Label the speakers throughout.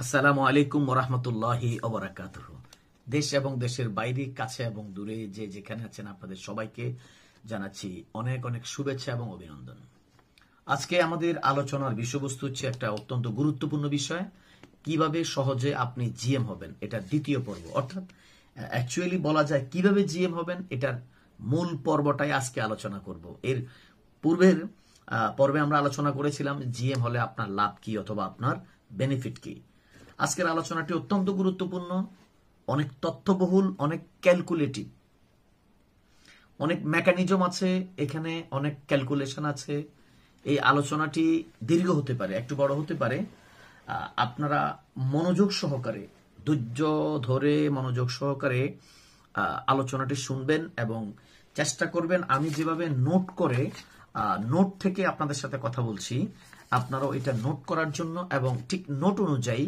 Speaker 1: আসসালামু আলাইকুম ওরহমতুল্লাহি ওবারাকাতুহু। দেশ এবং দেশের বাইরে, কাছে এবং দূরে যে যেখানে আছেন আপনাদের সবাইকে জানাচ্ছি অনেক অনেক শুভেচ্ছা এবং অভিনন্দন। আজকে আমাদের আলোচনার বিষয়বস্তু হচ্ছে একটা অত্যন্ত গুরুত্বপূর্ণ বিষয়, কিভাবে সহজে আপনি জিএম হবেন। এটা দ্বিতীয় পর্ব, অর্থাৎ অ্যাকচুয়ালি বলা যায় কিভাবে জিএম হবেন, এটার মূল পর্বটাই আজকে আলোচনা করব। এর পূর্বের পর্বে আমরা আলোচনা করেছিলাম জিএম হলে আপনার লাভ কি অথবা আপনার বেনিফিট কি। আজকের আলোচনাটি অত্যন্ত গুরুত্বপূর্ণ, অনেক তথ্যবহুল, অনেক ক্যালকুলেটিভ, অনেক মেকানিজম আছে এখানে, অনেক ক্যালকুলেশন আছে। এই আলোচনাটি দীর্ঘ হতে পারে, একটু বড় হতে পারে। আপনারা মনোযোগ সহকারে, ধৈর্য ধরে মনোযোগ সহকারে আলোচনাটি শুনবেন এবং চেষ্টা করবেন আমি যেভাবে নোট করে নোট থেকে আপনাদের সাথে কথা বলছি আপনারাও এটা নোট করার জন্য, এবং ঠিক নোট অনুযায়ী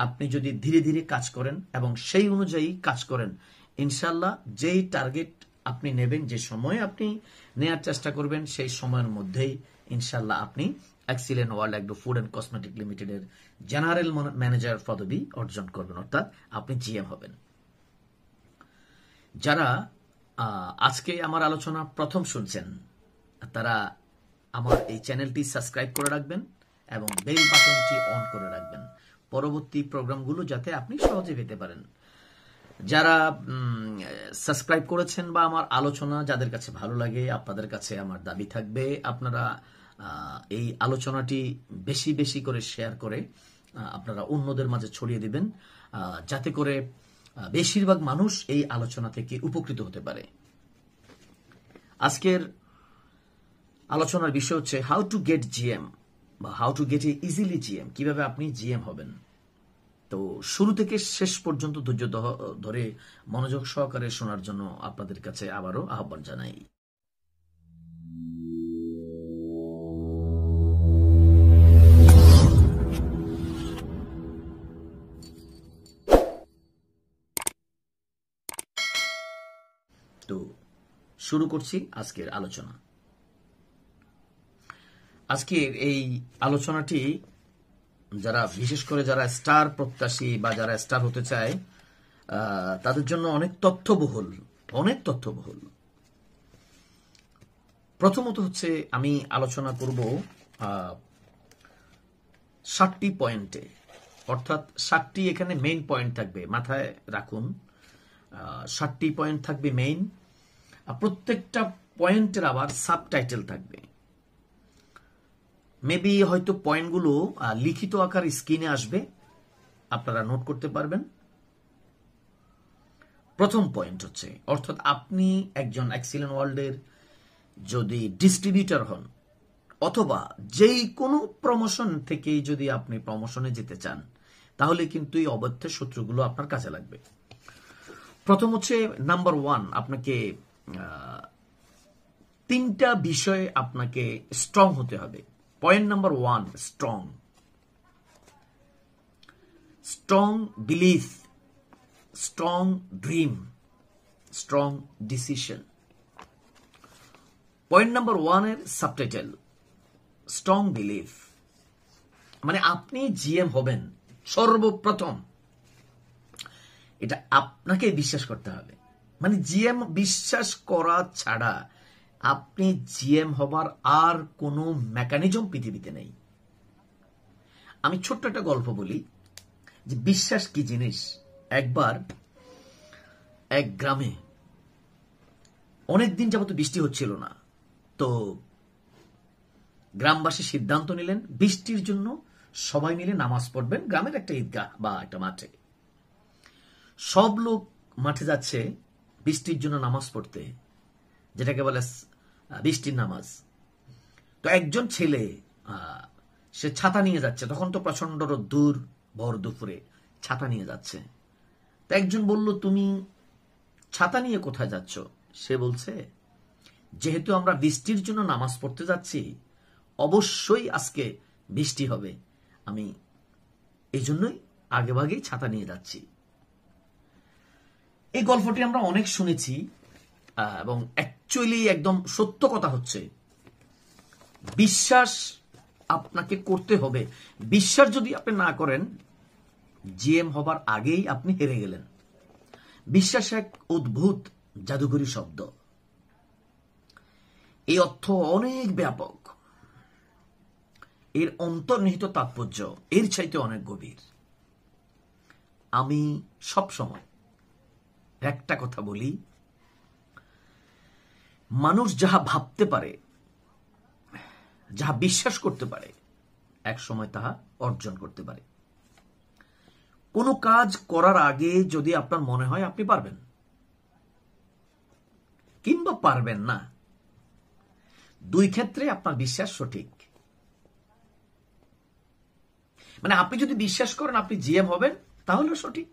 Speaker 1: আপনি যদি ধীরে ধীরে কাজ করেন এবং সেই অনুযায়ী কাজ করেন, ইনশাল্লাহ যেই টার্গেট আপনি নেবেন, যে সময়ে আপনি নেয়ার চেষ্টা করবেন, সেই সময়ের মধ্যেই ইনশাল্লাহ আপনি excellent world agro food and cosmetic লিমিটেডের জেনারেল ম্যানেজার পদবি অর্জন করবেন, অর্থাৎ আপনি জিএম হবেন। যারা আজকে আমার আলোচনা প্রথম শুনছেন তারা আমার এই চ্যানেলটি সাবস্ক্রাইব করে রাখবেন এবং বেল বাটনটি অন করে রাখবেন, পরবর্তী প্রোগ্রামগুলো যাতে আপনি সহজে পেতে পারেন। যারা সাবস্ক্রাইব করেছেন বা আমার আলোচনা যাদের কাছে ভালো লাগে, আপনাদের কাছে আমার দাবি থাকবে আপনারা এই আলোচনাটি বেশি বেশি করে শেয়ার করে আপনারা অন্যদের মাঝে ছড়িয়ে দিবেন, যাতে করে বেশিরভাগ মানুষ এই আলোচনা থেকে উপকৃত হতে পারে। আজকের আলোচনার বিষয় হচ্ছে হাউ টু গেট জিএম বা how to get A easily GM, কিভাবে আপনি জিএম হবেন। তো শুরু থেকে শেষ পর্যন্ত ধৈর্য ধরে মনোযোগ সহকারে শোনার জন্য আপনাদের কাছে আবারও আহ্বান জানাই। তো শুরু করছি আজকের আলোচনা। আজকের এই আলোচনাটি যারা বিশেষ করে যারা স্টার প্রত্যাশী বা যারা স্টার হতে চায় তাদের জন্য অনেক তথ্যবহুল। প্রথমত হচ্ছে আমি আলোচনা করব 7টি পয়েন্টে, অর্থাৎ 7টি এখানে মেইন পয়েন্ট থাকবে, মাথায় রাখুন। 7টি পয়েন্ট থাকবে মেইন, প্রত্যেকটা পয়েন্টের আবার সাবটাইটেল থাকবে। মেবি হয়তো পয়েন্টগুলো লিখিত আকার স্ক্রিনে আসবে, আপনারা নোট করতে পারবেন। প্রথম পয়েন্ট হচ্ছে, অর্থাৎ আপনি একজন এক্সিলেন্ট ওয়ার্ল্ডের যদি ডিস্ট্রিবিউটর হন অথবা যেই কোনো প্রমোশন থেকেই যদি আপনি প্রমোশনে যেতে চান, তাহলে কিন্তু এই অবৈধ সূত্রগুলো আপনার কাজে লাগবে। প্রথম হচ্ছে নাম্বার 1, আপনাকে 3টা বিষয়ে আপনাকে স্ট্রং হতে হবে। Point number 1, strong belief, strong dream, strong decision. Point number 1 এর সাবটাইটেল স্ট্রং বিলিফ, মানে আপনি জিএম হবেন সর্বপ্রথম এটা আপনাকে বিশ্বাস করতে হবে। মানে জিএম বিশ্বাস করা ছাড়া আপনি জিএম হবার আর কোনো মেকানিজম পৃথিবীতে নেই। আমি ছোট্ট একটা গল্প বলি যে বিশ্বাস কি জিনিস। একবার এক গ্রামে অনেকদিন যাবত বৃষ্টি হচ্ছিল না, তো গ্রামবাসী সিদ্ধান্ত নিলেন বৃষ্টির জন্য সবাই মিলে নামাজ পড়বেন গ্রামের একটা ঈদগাহ বা একটা মাঠে। সব লোক মাঠে যাচ্ছে বৃষ্টির জন্য নামাজ পড়তে, যেটাকে বলে বৃষ্টির নামাজ। তো একজন ছেলে সে ছাতা নিয়ে যাচ্ছে, তখন তো প্রচন্ড রোদ্দুর, ভর দুপুরে ছাতা নিয়ে যাচ্ছে। তো একজন বলল, তুমি ছাতা নিয়ে কোথায় যাচ্ছ? সে বলছে, যেহেতু আমরা বৃষ্টির জন্য নামাজ পড়তে যাচ্ছি, অবশ্যই আজকে বৃষ্টি হবে, আমি এই জন্যই আগেভাগেই ছাতা নিয়ে যাচ্ছি। এই গল্পটি আমরা অনেক শুনেছি এবং অ্যাকচুয়ালি একদম সত্য কথা হচ্ছে, বিশ্বাস আপনাকে করতে হবে। বিশ্বাস যদি আপনি না করেন জিএম হবার আগেই আপনি হেরে গেলেন। বিশ্বাস এক অদ্ভুত জাদুঘরী শব্দ। এই অর্থ অনেক ব্যাপক, এর অন্তর্নিহিত তাৎপর্য এর চাইতে অনেক গভীর। আমি সব সময় একটা কথা বলি, মানুষ যাহা ভাবতে পারে, যাহা বিশ্বাস করতে পারে, এক সময় তাহা অর্জন করতে পারে। কোনো কাজ করার আগে যদি আপনার মনে হয় আপনি পারবেন কিংবা পারবেন না, দুই ক্ষেত্রে আপনার বিশ্বাস সঠিক। মানে আপনি যদি বিশ্বাস করেন আপনি জিএম হবেন, তাহলে সঠিক।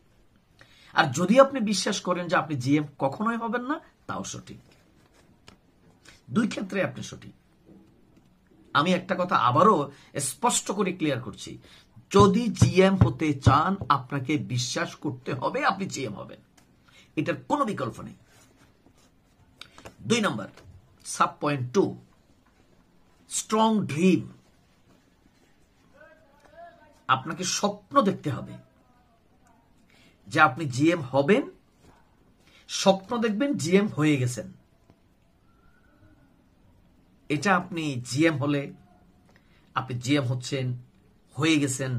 Speaker 1: আর যদি আপনি বিশ্বাস করেন যে আপনি জিএম কখনোই হবেন না, তাও সঠিক। দুই ক্ষেত্রে আপনি সঠিক। আমি একটা কথা আবারও স্পষ্ট করে ক্লিয়ার করছি, যদি জিএম হতে চান আপনাকে বিশ্বাস করতে হবে আপনি জিএম হবেন, এটার কোনো বিকল্প নেই। 2 নম্বর, সাব পয়েন্ট 2, স্ট্রং ড্রিম। আপনাকে স্বপ্ন দেখতে হবে যে আপনি জিএম হবেন, স্বপ্ন দেখবেন জিএম হয়ে গেছেন। এটা আপনি জিএম হলে আপনি জিএম হচ্ছেন, হয়ে গেছেন,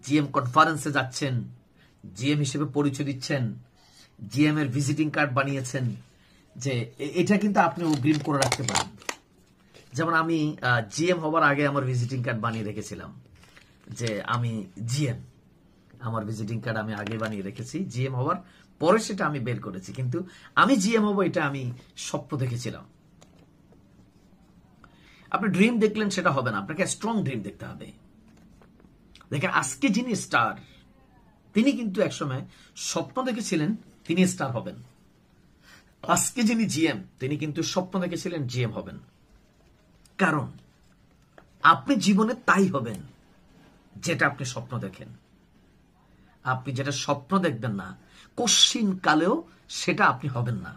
Speaker 1: জিএম কনফারেন্সে যাচ্ছেন, জিএম হিসেবে পরিচয় দিচ্ছেন, জিএম এর ভিজিটিং কার্ড বানিয়েছেন, যে এটা কিন্তু আপনি অগ্রিম করে রাখতে পারেন। যেমন আমি জিএম হবার আগে আমার ভিজিটিং কার্ড বানিয়ে রেখেছিলাম যে আমি জিএম, আমার ভিজিটিং কার্ড আমি আগে বানিয়ে রেখেছি। জিএম হওয়ার পরে সেটা আমি বের করেছি, কিন্তু আমি জিএম হব এটা আমি স্বপ্ন দেখেছিলাম। আপনি ড্রিম দেখলেন সেটা হবে না, আপনাকে স্ট্রং ড্রিম দেখতে হবে। দেখেন, আজকে যিনি স্টার তিনি কিন্তু একসময় স্বপ্ন দেখেছিলেন তিনি স্টার হবেন। আজকে যিনি জিএম তিনি কিন্তু স্বপ্ন দেখেছিলেন জিএম হবেন। কারণ আপনি জীবনে তাই হবেন যেটা আপনি স্বপ্ন দেখেন। আপনি যেটা স্বপ্ন দেখবেন না, কশ্চিন কালেও সেটা আপনি হবেন না।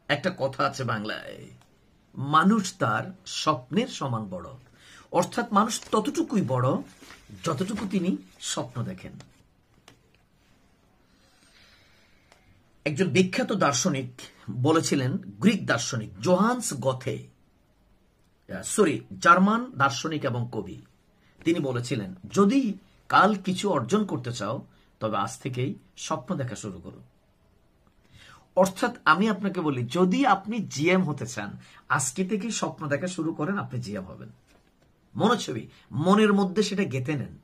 Speaker 1: একটা কথা আছে বাংলায়, মানুষ তার স্বপ্নের সমান বড়। অর্থাৎ মানুষ ততটুকুই বড় যতটুকু তিনি স্বপ্ন দেখেন। একজন বিখ্যাত দার্শনিক বলেছিলেন, গ্রিক দার্শনিক জোহান্স গথে, জার্মান দার্শনিক এবং কবি, তিনি বলেছিলেন, যদি কাল কিছু অর্জন করতে চাও তবে আজ থেকেই স্বপ্ন দেখা শুরু করো। অর্থাৎ আমি আপনাকে বলি, যদি আপনি জিএম হতে চান আজকে থেকেই স্বপ্ন দেখা শুরু করেন, আপনি জিএম হবেন। মনোছবি মনের মধ্যে সেটা গেঁথে নেন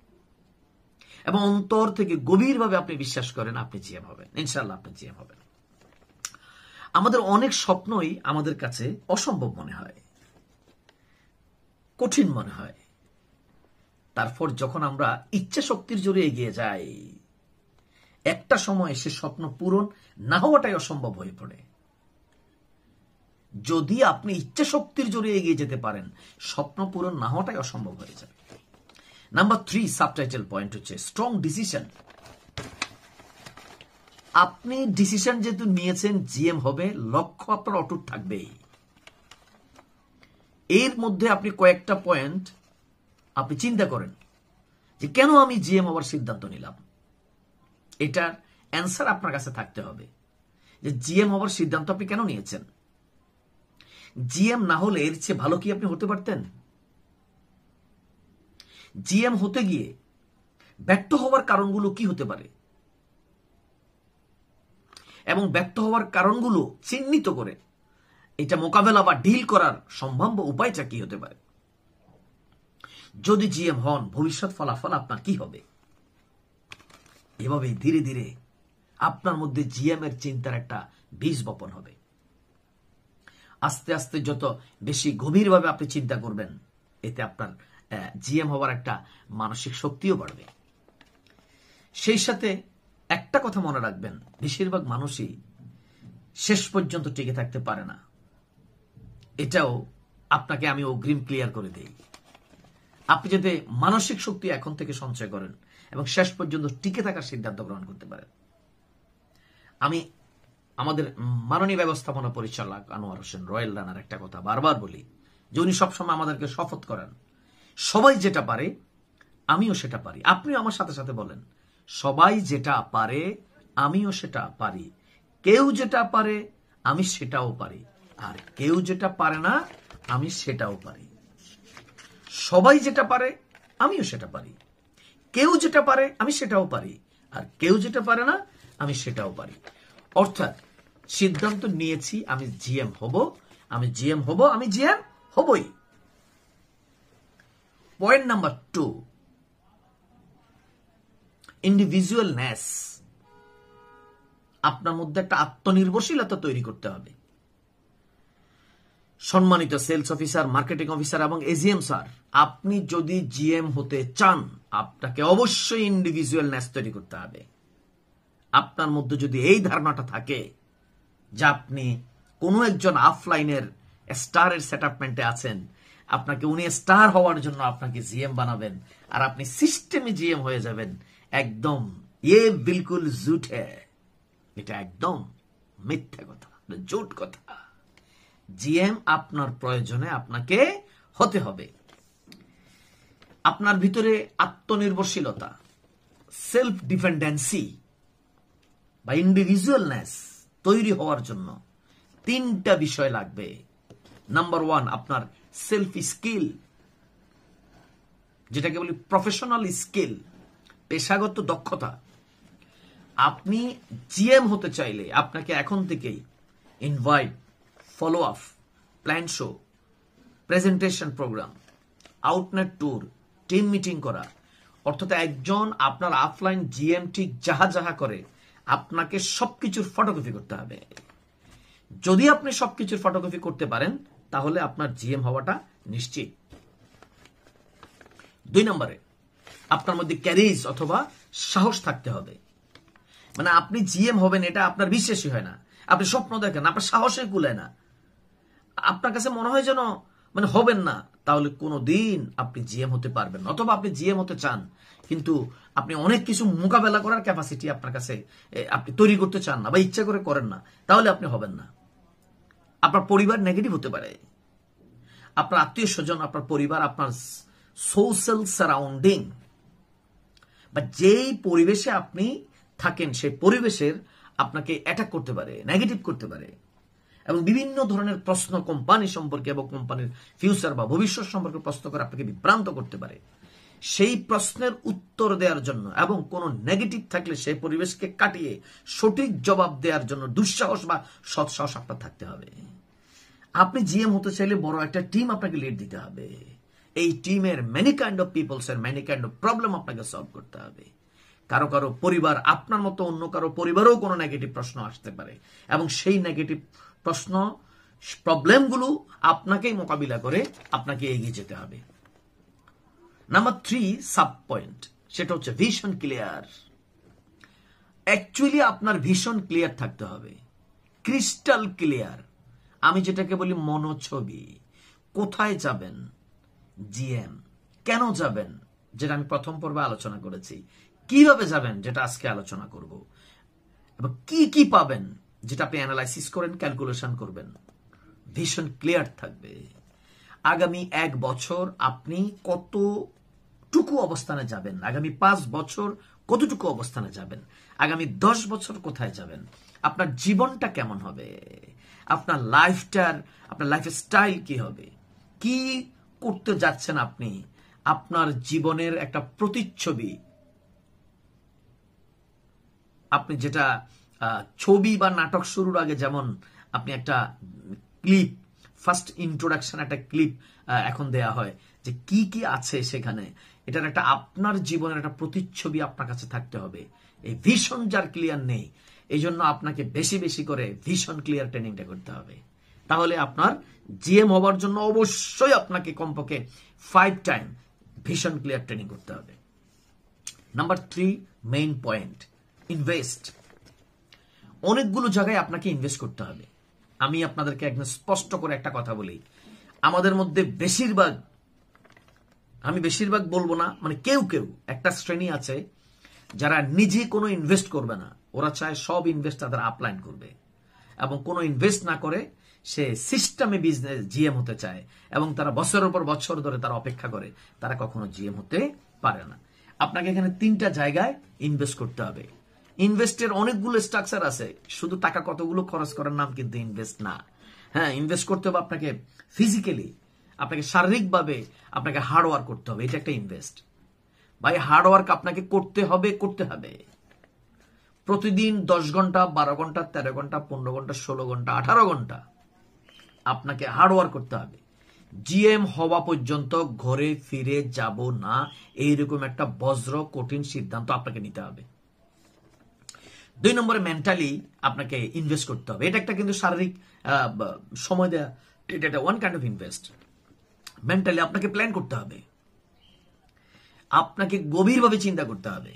Speaker 1: এবং অন্তর থেকে গভীরভাবে আপনি বিশ্বাস করেন আপনি জিএম হবেন, ইনশাআল্লাহ আপনি জিএম হবেন। আমাদের অনেক স্বপ্নই আমাদের কাছে অসম্ভব মনে হয়, কঠিন মনে হয়। তারপর যখন আমরা ইচ্ছা শক্তির জোরে এগিয়ে যাই, একটা সময় সে স্বপ্ন পূরণ না হওয়াটাই অসম্ভব হয়ে পড়ে। যদি আপনি ইচ্ছা শক্তির জোরে এগিয়ে যেতে পারেন, স্বপ্ন পূরণ না হওয়াটাই অসম্ভব হয়ে যায়। নাম্বার 3 সাবটাইটেল পয়েন্ট হচ্ছে স্ট্রং ডিসিশন। আপনি ডিসিশন যেহেতু নিয়েছেন জিএম হবে, লক্ষ্য আপনার অটুট থাকবেই। এর মধ্যে আপনি কয়েকটা পয়েন্ট আপনি চিন্তা করেন যে কেন আমি জিএম হওয়ার সিদ্ধান্ত নিলাম। এটার অ্যান্সার আপনার কাছে থাকতে হবে যে জিএম হওয়ার সিদ্ধান্ত আপনি কেন নিয়েছেন। জিএম না হলে এর চেয়ে ভালো কি আপনি হতে পারতেন? জিএম হতে গিয়ে ব্যর্থ হওয়ার কারণগুলো কি হতে পারে এবং ব্যর্থ হওয়ার কারণগুলো চিহ্নিত করে এটা মোকাবেলা বা ডিল করার সম্ভাব্য উপায়টা কি হতে পারে। যদি জিএম হন, ভবিষ্যৎ ফলাফল আপনার কি হবে। এভাবে ধীরে ধীরে আপনার মধ্যে জিএম এর চিন্তার একটা বীজ বপন হবে। আস্তে আস্তে যত বেশি গভীরভাবে আপনি চিন্তা করবেন, এতে আপনার জিএম হওয়ার একটা মানসিক শক্তিও বাড়বে। সেই সাথে একটা কথা মনে রাখবেন, বেশিরভাগ মানুষই শেষ পর্যন্ত টিকে থাকতে পারে না। এটাও আপনাকে আমি অগ্রিম ক্লিয়ার করে দেই। আপনি যাতে মানসিক শক্তি এখন থেকে সঞ্চয় করেন এবং শেষ পর্যন্ত টিকে থাকার সিদ্ধান্ত গ্রহণ করতে পারেন। আমি আমাদের মাননীয় ব্যবস্থাপনা পরিচালক আনোয়ার হোসেন রয়েল রানার একটা কথা বারবার বলি যে উনি সবসময় আমাদেরকে শপথ করেন, সবাই যেটা পারে আমিও সেটা পারি। আপনিও আমার সাথে সাথে বলেন, সবাই যেটা পারে আমিও সেটা পারি। কেউ যেটা পারে আমি সেটাও পারি, আর কেউ যেটা পারে না আমি সেটাও পারি। সবাই যেটা পারে আমিও সেটা পারি, কেউ যেটা পারে আমি সেটাও পারি, আর কেউ যেটা পারে না আমি সেটাও পারি। অর্থাৎ সিদ্ধান্ত নিয়েছি আমি জিএম হব, আমি জিএম হব, আমি জিএম হবই। Point number 2, ইন্ডিভিজুয়ালনেস। আপনার মধ্যে একটা আত্মনির্ভরশীলতা তৈরি করতে হবে। সম্মানিত সেলস অফিসার, মার্কেটিং অফিসার এবং এজিএম স্যার, আপনি যদি জিএম হতে চান আপনাকে অবশ্যই ইন্ডিভিজুয়ালনেস তৈরি করতে হবে। আপনার মধ্যে যদি এই ধারণাটা থাকে যে আপনি কোনো একজন অফলাইনের স্টারের সেটআপমেন্টে আছেন, আপনাকে উনি স্টার হওয়ার জন্য আপনাকে জিএম বানাবেন আর আপনি সিস্টেমে জিএম হয়ে যাবেন, একদম বিলকুল জুট হ্যায়। এটা একদম মিথ্যা কথা, জুট কথা। জিএম আপনার প্রয়োজনে আপনাকে হতে হবে। আপনার ভিতরে আত্মনির্ভরশীলতা, সেলফ ডিপেন্ডেন্সি বা ইন্ডিভিজুয়ালনেস তৈরি হওয়ার জন্য 3টা বিষয় লাগবে। নাম্বার 1, আপনার সেলফ স্কিল, যেটাকে বলি প্রফেশনাল স্কিল, পেশাগত দক্ষতা। আপনি জিএম হতে চাইলে আপনাকে এখন থেকেই invite, follow up, plan show, presentation program, আউটনেট ট্যুর, টিম মিটিং করা, অর্থাৎ একজন আপনার অফলাইন জিএম ঠিক যাহা যাহা করে আপনাকে সবকিছুর ফটোকপি করতে হবে। যদি আপনি সবকিছুর ফটোকপি করতে পারেন তাহলে আপনার জিএম হওয়াটা নিশ্চিত। 2 নম্বরে, আপনার মধ্যে ক্যারিজ অথবা সাহস থাকতে হবে। মানে আপনি জিএম হবেন এটা আপনার বিশ্বাসই হয় না, আপনি স্বপ্ন দেখেন, আপনার সাহসে কুলায় না, আপনার কাছে মনে হয় যেন মানে হবেন না, তাহলে কোনোদিন আপনি জিএম হতে পারবেন না। অথবা আপনি জিএম হতে চান কিন্তু আপনি অনেক কিছু মোকাবেলা করার ক্যাপাসিটি আপনার কাছে আপনি তৈরি করতে চান না বা ইচ্ছা করে করেন না, তাহলে আপনি হবেন না। আপনার পরিবার নেগেটিভ হতে পারে, আপনার আত্মীয় স্বজন, আপনার পরিবার, আপনার সোশ্যাল সারাউন্ডিং বা যেই পরিবেশে আপনি থাকেন সেই পরিবেশের আপনাকে অ্যাটাক করতে পারে, নেগেটিভ করতে পারে, এবং বিভিন্ন ধরনের প্রশ্ন কোম্পানি সম্পর্কে এবং কোম্পানির ফিউচার বা ভবিষ্যৎ সম্পর্কে প্রশ্ন করে আপনাকে বিভ্রান্ত করতে পারে। সেই প্রশ্নের উত্তর দেওয়ার জন্য এবং কোনো নেগেটিভ থাকলে সেই পরিবেশকে কাটিয়ে সঠিক জবাব দেওয়ার জন্য দুঃসাহস বা সৎসাহস আপনার থাকতে হবে। আপনি জিএম হতে চাইলে বড় একটা টিম আপনাকে লিড দিতে হবে। এই টিমের মেনি কাইন্ড অফ পিপলস এর মেনি কাইন্ড অফ প্রবলেম আপনাকে সলভ করতে হবে। কারো কারো পরিবার, আপনার মতো অন্য কারো পরিবারেও কোনো নেগেটিভ প্রশ্ন আসতে পারে এবং সেই নেগেটিভ প্রশ্ন, প্রবলেমগুলো আপনাকেই মোকাবিলা করে আপনাকে এগিয়ে যেতে হবে। নাম্বার 3 সাব পয়েন্ট, সেটা হচ্ছে ভিশন ক্লিয়ার। অ্যাকচুয়ালি আপনার ভিশন ক্লিয়ার থাকতে হবে, ক্রিস্টাল ক্লিয়ার। আমি যেটাকে বলি মনোছবি। কোথায় যাবেন জিএম, কেন যাবেন যেটা আমি প্রথম পর্বে আলোচনা করেছি, কিভাবে যাবেন যেটা আজকে আলোচনা করব, এবং কি কি পাবেন যেটা আপনি অ্যানালাইসিস করেন, ক্যালকুলেশন করবেন। ভিশন ক্লিয়ার থাকবে। আগামী 1 বছর আপনি কতটুকু অবস্থানে যাবেন, আগামী 5 বছর কতটুকু অবস্থানে যাবেন, আগামী 10 বছর কোথায় যাবেন, আপনার জীবনটা কেমন হবে, আপনার লাইফ স্টাইল কি হবে, কি করতে যাচ্ছেন আপনি, আপনার জীবনের একটা প্রতিচ্ছবি, আপনি যেটা ছবি বা নাটক শুরুর আগে যেমন আপনি একটা ক্লিপ, ফার্স্ট ইন্ট্রোডাকশন একটা ক্লিপ এখন দেয়া হয় যে কি কি আছে সেখানে, এটার একটা আপনার জীবনের একটা প্রতিচ্ছবি আপনার কাছে থাকতে হবে। এই ভিশন যার ক্লিয়ার নেই, এই জন্য আপনাকে বেশি বেশি করে ভিশন ক্লিয়ার ট্রেনিংটা করতে হবে। তাহলে আপনার জিএম হওয়ার জন্য অবশ্যই আপনাকে কমপক্ষে 5 টাইম ভিশন ক্লিয়ার ট্রেনিং করতে হবে। Number 3 main point, invest. অনেকগুলো জায়গায় আপনাকে ইনভেস্ট করতে হবে। আমি আপনাদেরকে একদম স্পষ্ট করে একটা কথা বলি, আমাদের মধ্যে বেশিরভাগ, আমি বেশিরভাগ বলবো না, মানে কেউ কেউ একটা শ্রেণী আছে যারা নিজে কোনো ইনভেস্ট করবে না, ওরা চায় সব ইনভেস্ট তাদের আপলাইন করবে, এবং কোনো ইনভেস্ট না করে সে সিস্টেমে বিজনেস জিএম হতে চায়, এবং তারা বছরের পর বছর ধরে তারা অপেক্ষা করে, তারা কখনো জিএম হতে পারে না। আপনাকে এখানে 3টা জায়গায় ইনভেস্ট করতে হবে। ইনভেস্টের অনেকগুলো স্ট্রাকচার আছে, শুধু টাকা কতগুলো খরচ করার নাম কিন্তু ইনভেস্ট না। হ্যাঁ, ইনভেস্ট করতে হবে আপনাকে ফিজিক্যালি, আপনাকে শারীরিকভাবে আপনাকে হার্ড ওয়ার্ক করতে হবে, এটা একটা ইনভেস্ট। ভাই হার্ড ওয়ার্ক আপনাকে করতে হবে। প্রতিদিন 10 ঘন্টা, 12 ঘন্টা, 13 ঘন্টা, 15 ঘন্টা, 16 ঘন্টা, 18 ঘন্টা আপনাকে হার্ড ওয়ার্ক করতে হবে। জিএম হওয়া পর্যন্ত ঘরে ফিরে যাব না, এইরকম একটা বজ্র কঠিন সিদ্ধান্ত আপনাকে নিতে হবে। 2 নম্বরে মেন্টালি আপনাকে ইনভেস্ট করতে হবে। এটা একটা কিন্তু শারীরিক সময় দেয়া, এটা একটা one kind of invest. Mentally আপনাকে প্ল্যান করতে হবে, আপনাকে গভীরভাবে চিন্তা করতে হবে।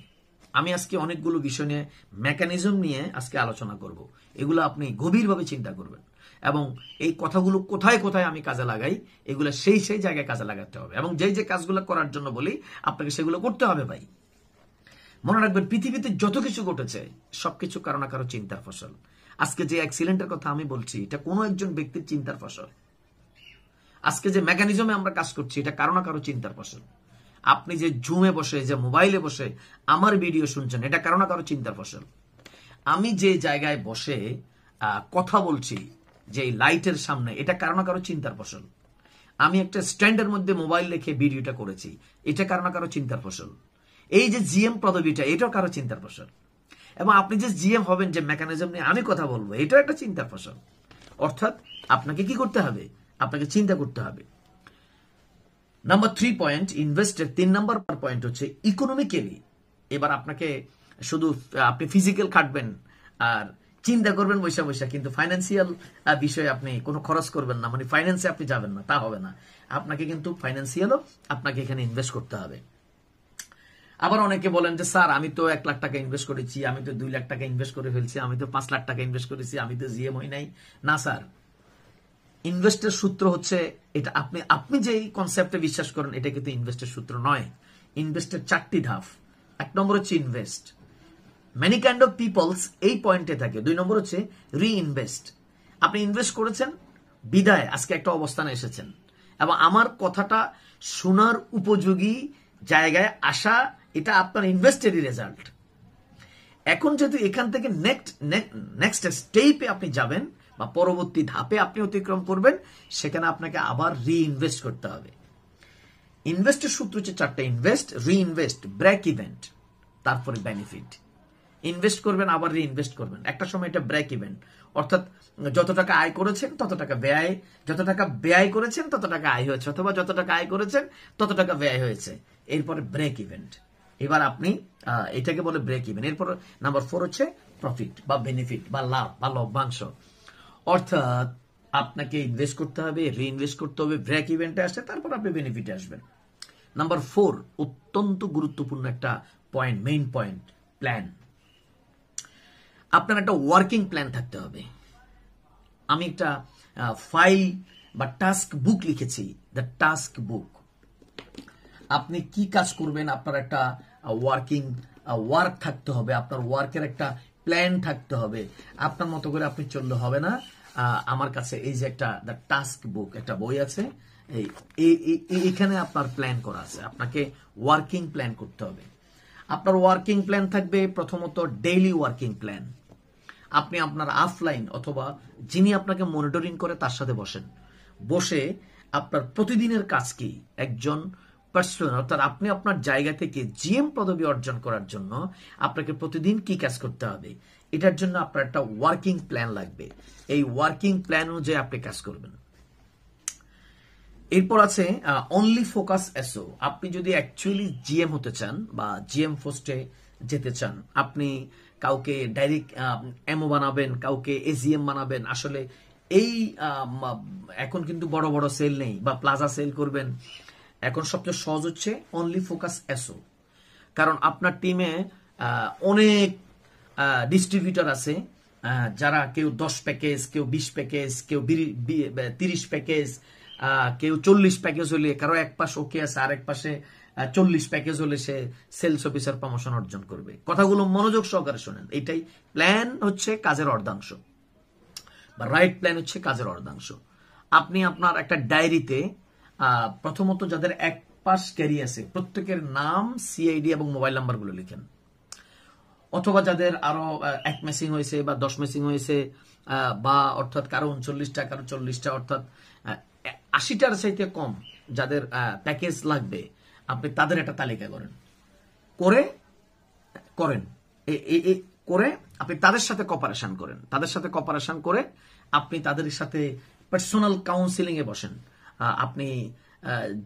Speaker 1: আমি আজকে অনেকগুলো বিষয় নিয়ে, মেকানিজম নিয়ে আজকে আলোচনা করব। এগুলো আপনি গভীরভাবে চিন্তা করবেন এবং এই কথাগুলো কোথায় কোথায় আমি কাজে লাগাই, এগুলো সেই জায়গায় কাজে লাগাতে হবে এবং যে কাজগুলো করার জন্য বলি আপনাকে সেগুলো করতে হবে। ভাই মনে রাখবেন, পৃথিবীতে যত কিছু ঘটেছে সবকিছু কারো না কারো চিন্তার ফসল। আজকে যে অ্যাক্সিডেন্টের কথা আমি বলছি, এটা কোনো একজন ব্যক্তির চিন্তার ফসল। আজকে যে মেকানিজমে আমরা কাজ করছি, এটা কারো না কারো চিন্তার ফসল। আপনি যে জুমে বসে, যে মোবাইলে বসে আমার ভিডিও শুনছেন, এটা কারো না কারো চিন্তার ফসল। আমি যে জায়গায় বসে কথা বলছি, যে লাইটের সামনে, এটা কারো না কারো চিন্তার ফসল। আমি একটা স্ট্যান্ডের মধ্যে মোবাইল রেখে ভিডিওটা করেছি, এটা কারো না কারো চিন্তার ফসল। এই যে জিএম পদবিটা, এটাও কারো চিন্তার ফসল। এবং আপনি যে জিএম হবেন, যে মেকানিজম নিয়ে আমি কথা বলবো, এটাও একটা চিন্তার ফসল। অর্থাৎ আপনাকে কি করতে হবে? আপনাকে চিন্তা করতে হবে। নাম্বার 3 পয়েন্ট, ইনভেস্টের 3 নাম্বার পয়েন্ট হচ্ছে ইকোনমিক্যালি। এবার আপনাকে শুধু আপনি ফিজিক্যাল খাটবেন আর চিন্তা করবেন বৈশা, কিন্তু ফাইন্যান্সিয়াল বিষয়ে আপনি কোনো খরচ করবেন না, মানে ফাইন্যান্সে আপনি যাবেন না, তা হবে না। আপনাকে কিন্তু ফাইন্যান্সিয়ালও আপনাকে এখানে ইনভেস্ট করতে হবে। আবার অনেকে বলেন যে স্যার আমি তো 1 লাখ টাকা ইনভেস্ট করেছি, আমি তো 2 লাখ টাকা ইনভেস্ট করে ফেলছি, আমি তো 5 লাখ টাকা ইনভেস্ট করেছি, আমি তো জিএম হই নাই। না স্যার, ইনভেস্টের সূত্র হচ্ছে এটা। আপনি যে কনসেপ্টে বিশ্বাস করেন, এটা কিন্তু ইনভেস্টের সূত্র নয়। ইনভেস্টের 4টি ধাপ। 1 নম্বর হচ্ছে invest, many kind of peoples এই পয়েন্টে থাকে। 2 নম্বর হচ্ছে রিইনভেস্ট। আপনি ইনভেস্ট করেছেন, বিদায় আজকে একটা অবস্থানে এসেছেন এবং আমার কথাটা শোনার উপযোগী জায়গায় আসা, এটা আপনার ইনভেস্টেরই রেজাল্ট। এখন যেহেতু এখান থেকে নেক্সট স্টেপে আপনি যাবেন বা পরবর্তী ধাপে আপনি অতিক্রম করবেন, সেখানে আপনাকে আবার রিইনভেস্ট করতে হবে। ইনভেস্টের সূত্র হচ্ছে 4টা, ইনভেস্ট, রিইনভেস্ট, ব্রেক ইভেন্ট, তারপরে বেনিফিট। ইনভেস্ট করবেন, আবার রিইনভেস্ট করবেন। একটা সময় এটা ব্রেক ইভেন্ট, অর্থাৎ যত টাকা আয় করেছেন তত টাকা ব্যয়, যত টাকা ব্যয় করেছেন তত টাকা আয় হয়েছে, অথবা যত টাকা আয় করেছেন তত টাকা ব্যয় হয়েছে। এরপরে ব্রেক ইভেন্ট। এবার আপনি এটাকে বলে ব্রেক ইভেন্ট। এরপর নাম্বার 4 হচ্ছে প্রফিট বা বেনিফিট বা লাভ বা লভ্যাংশ। অর্থাৎ আপনাকে ইনভেস্ট করতে হবে, রিইনভেস্ট করতে হবে, ব্রেক ইভেন্টে আসছে, তারপর আপনি বেনিফিটে আসবেন। নাম্বার 4 অত্যন্ত গুরুত্বপূর্ণ একটা পয়েন্ট, মেইন পয়েন্ট, প্ল্যান। আপনার একটা ওয়ার্কিং প্ল্যান থাকতে হবে। আমি একটা ফাইল বা টাস্ক বুক লিখেছি, দ্য টাস্ক বুক। আপনি কি কাজ করবেন, আপনার একটা ওয়ার্ক থাকতে হবে, আপনার ওয়ার্কের একটা প্ল্যান থাকতে হবে। আপনার মতো করে আপনি চললে হবে না। আমার কাছে এই যে একটা দ্য টাস্ক বুক, একটা বই আছে, এখানে আপনার প্ল্যান করা আছে। আপনাকে ওয়ার্কিং প্ল্যান করতে হবে। আপনার ওয়ার্কিং প্ল্যান থাকবে প্রথমত ডেইলি ওয়ার্কিং প্ল্যান। আপনি আপনার অফলাইন অথবা যিনি আপনাকে মনিটরিং করে তার সাথে বসে আপনার প্রতিদিনের কাজ কি, একজন পার্সন, অর্থাৎ আপনি আপনার জায়গা থেকে জিএম পদবি অর্জন করার জন্য আপনাকে প্রতিদিন কি কাজ করতে হবে, এটার জন্য আপনার একটা ওয়ার্কিং প্ল্যান লাগবে। এই ওয়ার্কিং প্ল্যান অনুযায়ী আপনি কাজ করবেন। এরপর আছে অনলি ফোকাস এসও। আপনি যদি অ্যাকচুয়ালি জিএম হতে চান বা জিএম পোস্টে যেতে চান, আপনি কাউকে ডাইরেক্ট এমও বানাবেন, কাউকে এজিএম বানাবেন। আসলে এই এখন কিন্তু বড় বড় সেল নেই বা প্লাজা সেল করবেন। এখন সবচেয়ে সহজ হচ্ছে অনলি ফোকাস এসও, কারণ আপনার টিমে অনেক ডিস্ট্রিবিউটর আছে, যারা কেউ 10 প্যাকেজ, কেউ 20 প্যাকেজ, কেউ 30 প্যাকেজ, কেউ 40 প্যাকেজ হলে কারো এক পাশ ওকে আছে, আর এক পাশে 40 প্যাকেজ হলে সে সেলস অফিসার প্রমোশন অর্জন করবে। কথাগুলো মনোযোগ সহকারে শোনেন। এইটাই প্ল্যান হচ্ছে কাজের অর্ধাংশ, বা রাইট প্ল্যান হচ্ছে কাজের অর্ধাংশ। আপনি আপনার একটা ডায়েরিতে প্রথমত যাদের পাস ক্যারিয়ার্সে প্রত্যেকের নাম, সিআইডি এবং মোবাইল নাম্বারগুলো লিখেন। অথবা যাদের আরো 1 মেসিং হয়েছে বা 10 মেসিং হয়েছে, বা অর্থাৎ কারো 39টা, কারো 40টা, অর্থাৎ 80টার চাইতে কম যাদের প্যাকেজ লাগবে, আপনি তাদের একটা তালিকা করে আপনি তাদের সাথে কপারেশন করেন। তাদের সাথে কপারেশন করে আপনি তাদের সাথে পার্সোনাল কাউন্সিলিং এ বসেন। আপনি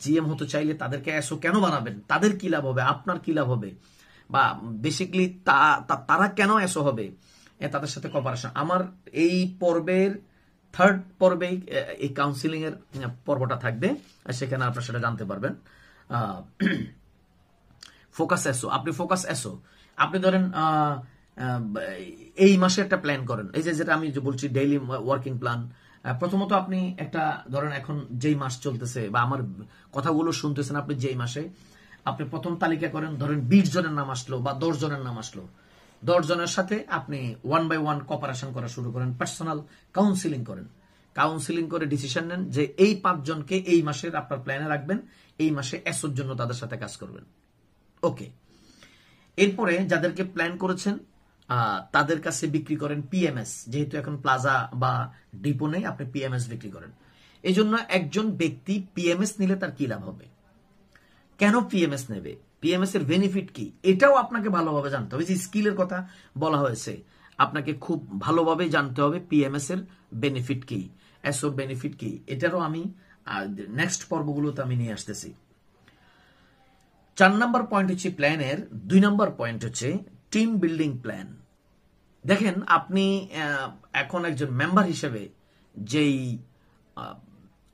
Speaker 1: জিএম হতে চাইলে তাদেরকে এসো কেন বানাবেন, তাদের কি লাভ হবে, আপনার কি লাভ হবে, বা বেসিক্যালি তারা কেন এসো হবে, তাদের সাথে কপারেশন। আমার এই পর্বের 3rd পর্বে এই কাউন্সিলিং এর পর্বটা থাকবে, সেখানে আপনারা সেটা জানতে পারবেন। ফোকাস এসো, আপনি ফোকাস এসো, আপনি ধরেন এই মাসে একটা প্ল্যান করেন। এই যেটা আমি বলছি ডেইলি ওয়ার্কিং প্ল্যান। প্রথমত আপনি একটা ধরেন এখন যেই মাস চলতেছে বা আমার কথাগুলো শুনতেছেন, আপনি যেই মাসে আপনি প্রথম তালিকা করেন, ধরেন 20 জনের নাম আসলো বা 10 জনের নাম আসলো, 10 জনের সাথে আপনি 1 by 1 কপারেশন করা শুরু করেন, পার্সোনাল কাউন্সিলিং করেন। কাউন্সিলিং করে ডিসিশন নেন যে এই 5 জনকে এই মাসের আপনার প্ল্যানে রাখবেন, এই মাসে এসোর জন্য তাদের সাথে কাজ করবেন। ওকে, এরপরে যাদেরকে প্ল্যান করেছেন তাদের কাছে বিক্রি করেন পিএমএস। যেহেতু এখন প্লাজা বা ডিপো নেই, আপনি পিএমএস বিক্রি করেন। এই জন্য একজন ব্যক্তি পিএমএস নিলে তার কি লাভ হবে, কেন পিএমএস নেবে, পিএমএস এর বেনিফিট কি, এটাও আপনাকে ভালোভাবে জানতে হবে। যে স্কিলের কথা বলা হয়েছে, আপনাকে খুব ভালোভাবে জানতে হবে পিএমএস এর বেনিফিট কি, এসওর বেনিফিট কি। এটারও আমি নেক্সট পর্বগুলোতে আমি নিয়ে আসতেছি। 4 নম্বর পয়েন্ট হচ্ছে প্ল্যানের। 2 নম্বর পয়েন্ট হচ্ছে টিম বিল্ডিং প্ল্যান। দেখেন, আপনি এখন একজন মেম্বার হিসেবে যেই